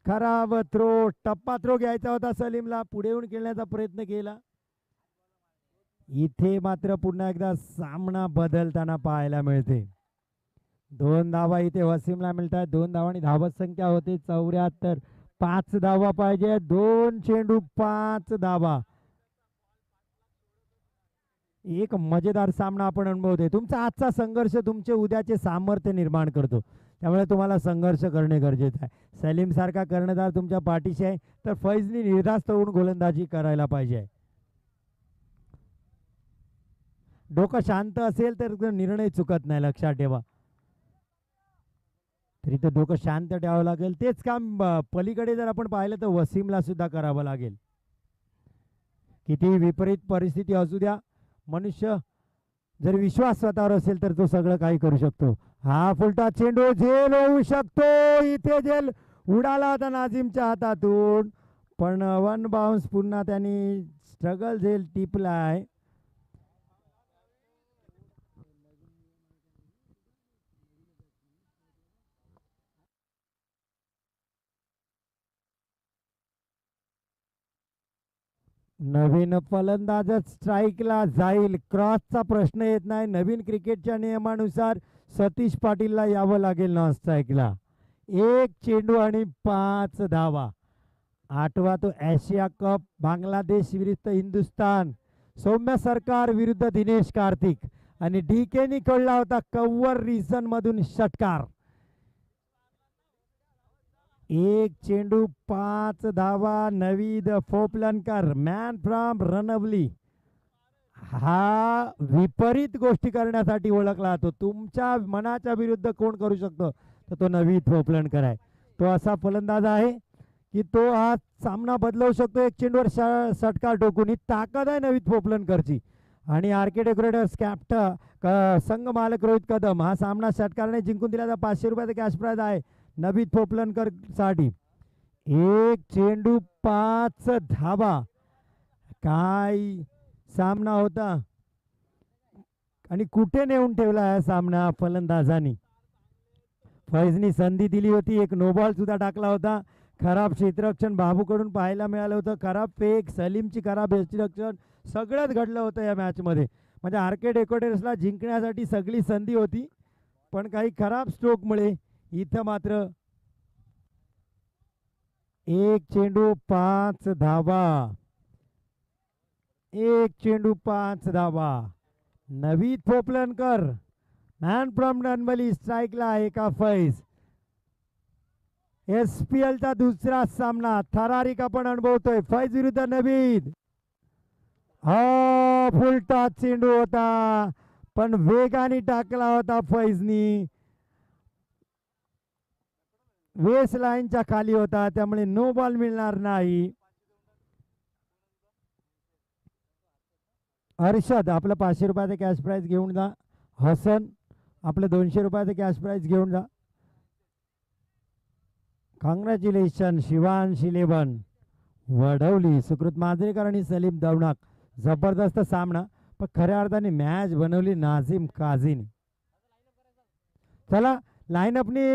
खराब थ्रो, टप्पा थ्रो घ्यायचा होता सलीमला, पुढे येऊन खेळण्याचा प्रयत्न केला. इथे मात्र पुन्हा एकदा सामना बदलताना पाहायला मिळते. 2 धावा इथे वसीमला मिळतात. 2 धावांनी धावत संख्या होते 74. 5 धावा पाहिजे. 2 चेंडू 5 धावा. एक मजेदार सामना आपण अनुभवतोय. तुमचा आजचा संघर्ष तुमचे उद्याचे सामर्थ्य निर्माण करतो, त्यामुळे तुम्हाला संघर्ष करणे गरजेचे आहे. सलीम सारखा कर्णधार तुमच्या पाठीशी आहे, तर फैजनी निर्धास्त होऊन गोलंदाजी करायला पाहिजे. डोकं शांत असेल तर निर्णय चुकत नाही, लक्षात ठेवा. तरी तर डोकं शांत ठेवावं लागेल. तेच काम पलीकडे जर आपण पाहिलं तर वसीमला सुद्धा करावं लागेल. किती विपरीत परिस्थिती असू द्या, मनुष्य जर विश्वास स्वतःवर असेल तर तो सगळं काही करू शकतो. हा फुलटा चेंडू झेल होऊ शकतो. इथे झेल उडाला होता नाझीमच्या हातातून, पण 1 बाउन्स पुन्हा त्यांनी स्ट्रगल झेल टिपलाय. नवीन फलंदाजच स्ट्राईकला जाईल. क्रॉसचा प्रश्न येत नाही. नवीन क्रिकेटच्या नियमानुसार सतीश पाटीलला यावं लागेल नॉन स्ट्राईकला. 1 चेंडू आणि 5 धावा. 8वा तो एशिया कप, बांगलादेश विरुद्ध हिंदुस्थान, सौम्य सरकार विरुद्ध दिनेश कार्तिक, आणि डीकेनी खेळला होता कव्वर रिसन मधून षटकार. 1 चेंडू 5 धावा. नवीद फोपलनकर, मॅन फ्रॉम रनवली, हा विपरीत गोष्टी करण्यासाठी ओळखला जातो. तुमच्या मनाच्या विरुद्ध कोण करू शकतो तर तो नवीद फोपलनकर आहे. तो असा फलंदाज आहे की तो हा सामना बदलवू शकतो. 1 चेंडूवर षटकार ठोकून. ही ताकद आहे नवीद फोपलनकरची. आणि आरके डेकोरेटर्स कॅप्टन संघ मालक रोहित कदम, हा सामना षटकाराने जिंकून दिल्याचा 500 रुपयाचा कॅश प्राइज आहे नवीद फोपलनकर साठी. 1 चेंडू 5 धावा. काय सामना होता आणि कुठे नेऊन ठेवला हा सामना फलंदाजांनी. फैजनी संधी दिली होती, एक नो बॉल सुद्धा टाकला होता. खराब क्षेत्ररक्षण बाबूकडून पाहायला मिळालं होतं. खराब फेक, सलीमची खराब क्षेत्ररक्षण, सगळंच घडलं होतं या मॅचमध्ये. म्हणजे आरके डेकोरेटर्सला जिंकण्यासाठी सगळी संधी होती, पण काही खराब स्ट्रोकमुळे इथं मात्र 1 चेंडू 5 धावा. 1 चेंडू 5 धावा. नवीद फोपलनकर, मॅन फ्रॉम रनवली, स्ट्राईकला आहे का फैज. SPL चा दुसरा सामना थरारिक आपण अनुभवतोय. फैज विरुद्ध नवीद. हा फुलटा चेंडू होता, पण वेगाने टाकला होता फैजनी. वेस लाईनच्या खाली होता, त्यामुळे नो बॉल मिळणार नाही. हर्षद आपलं 500 रुपयाचं कॅश प्राइज घेऊन जा. हसन आपलं 200 रुपयाचं कॅश प्राइज घेऊन जा. कॉंग्रॅच्युलेशन शिवांश 11 वडवली. सुकृत मांजरेकर आणि सलीम दवनाक. जबरदस्त सामना, पण खऱ्या अर्थाने मॅच बनवली नाझीम काझीने. चला लाईनअपने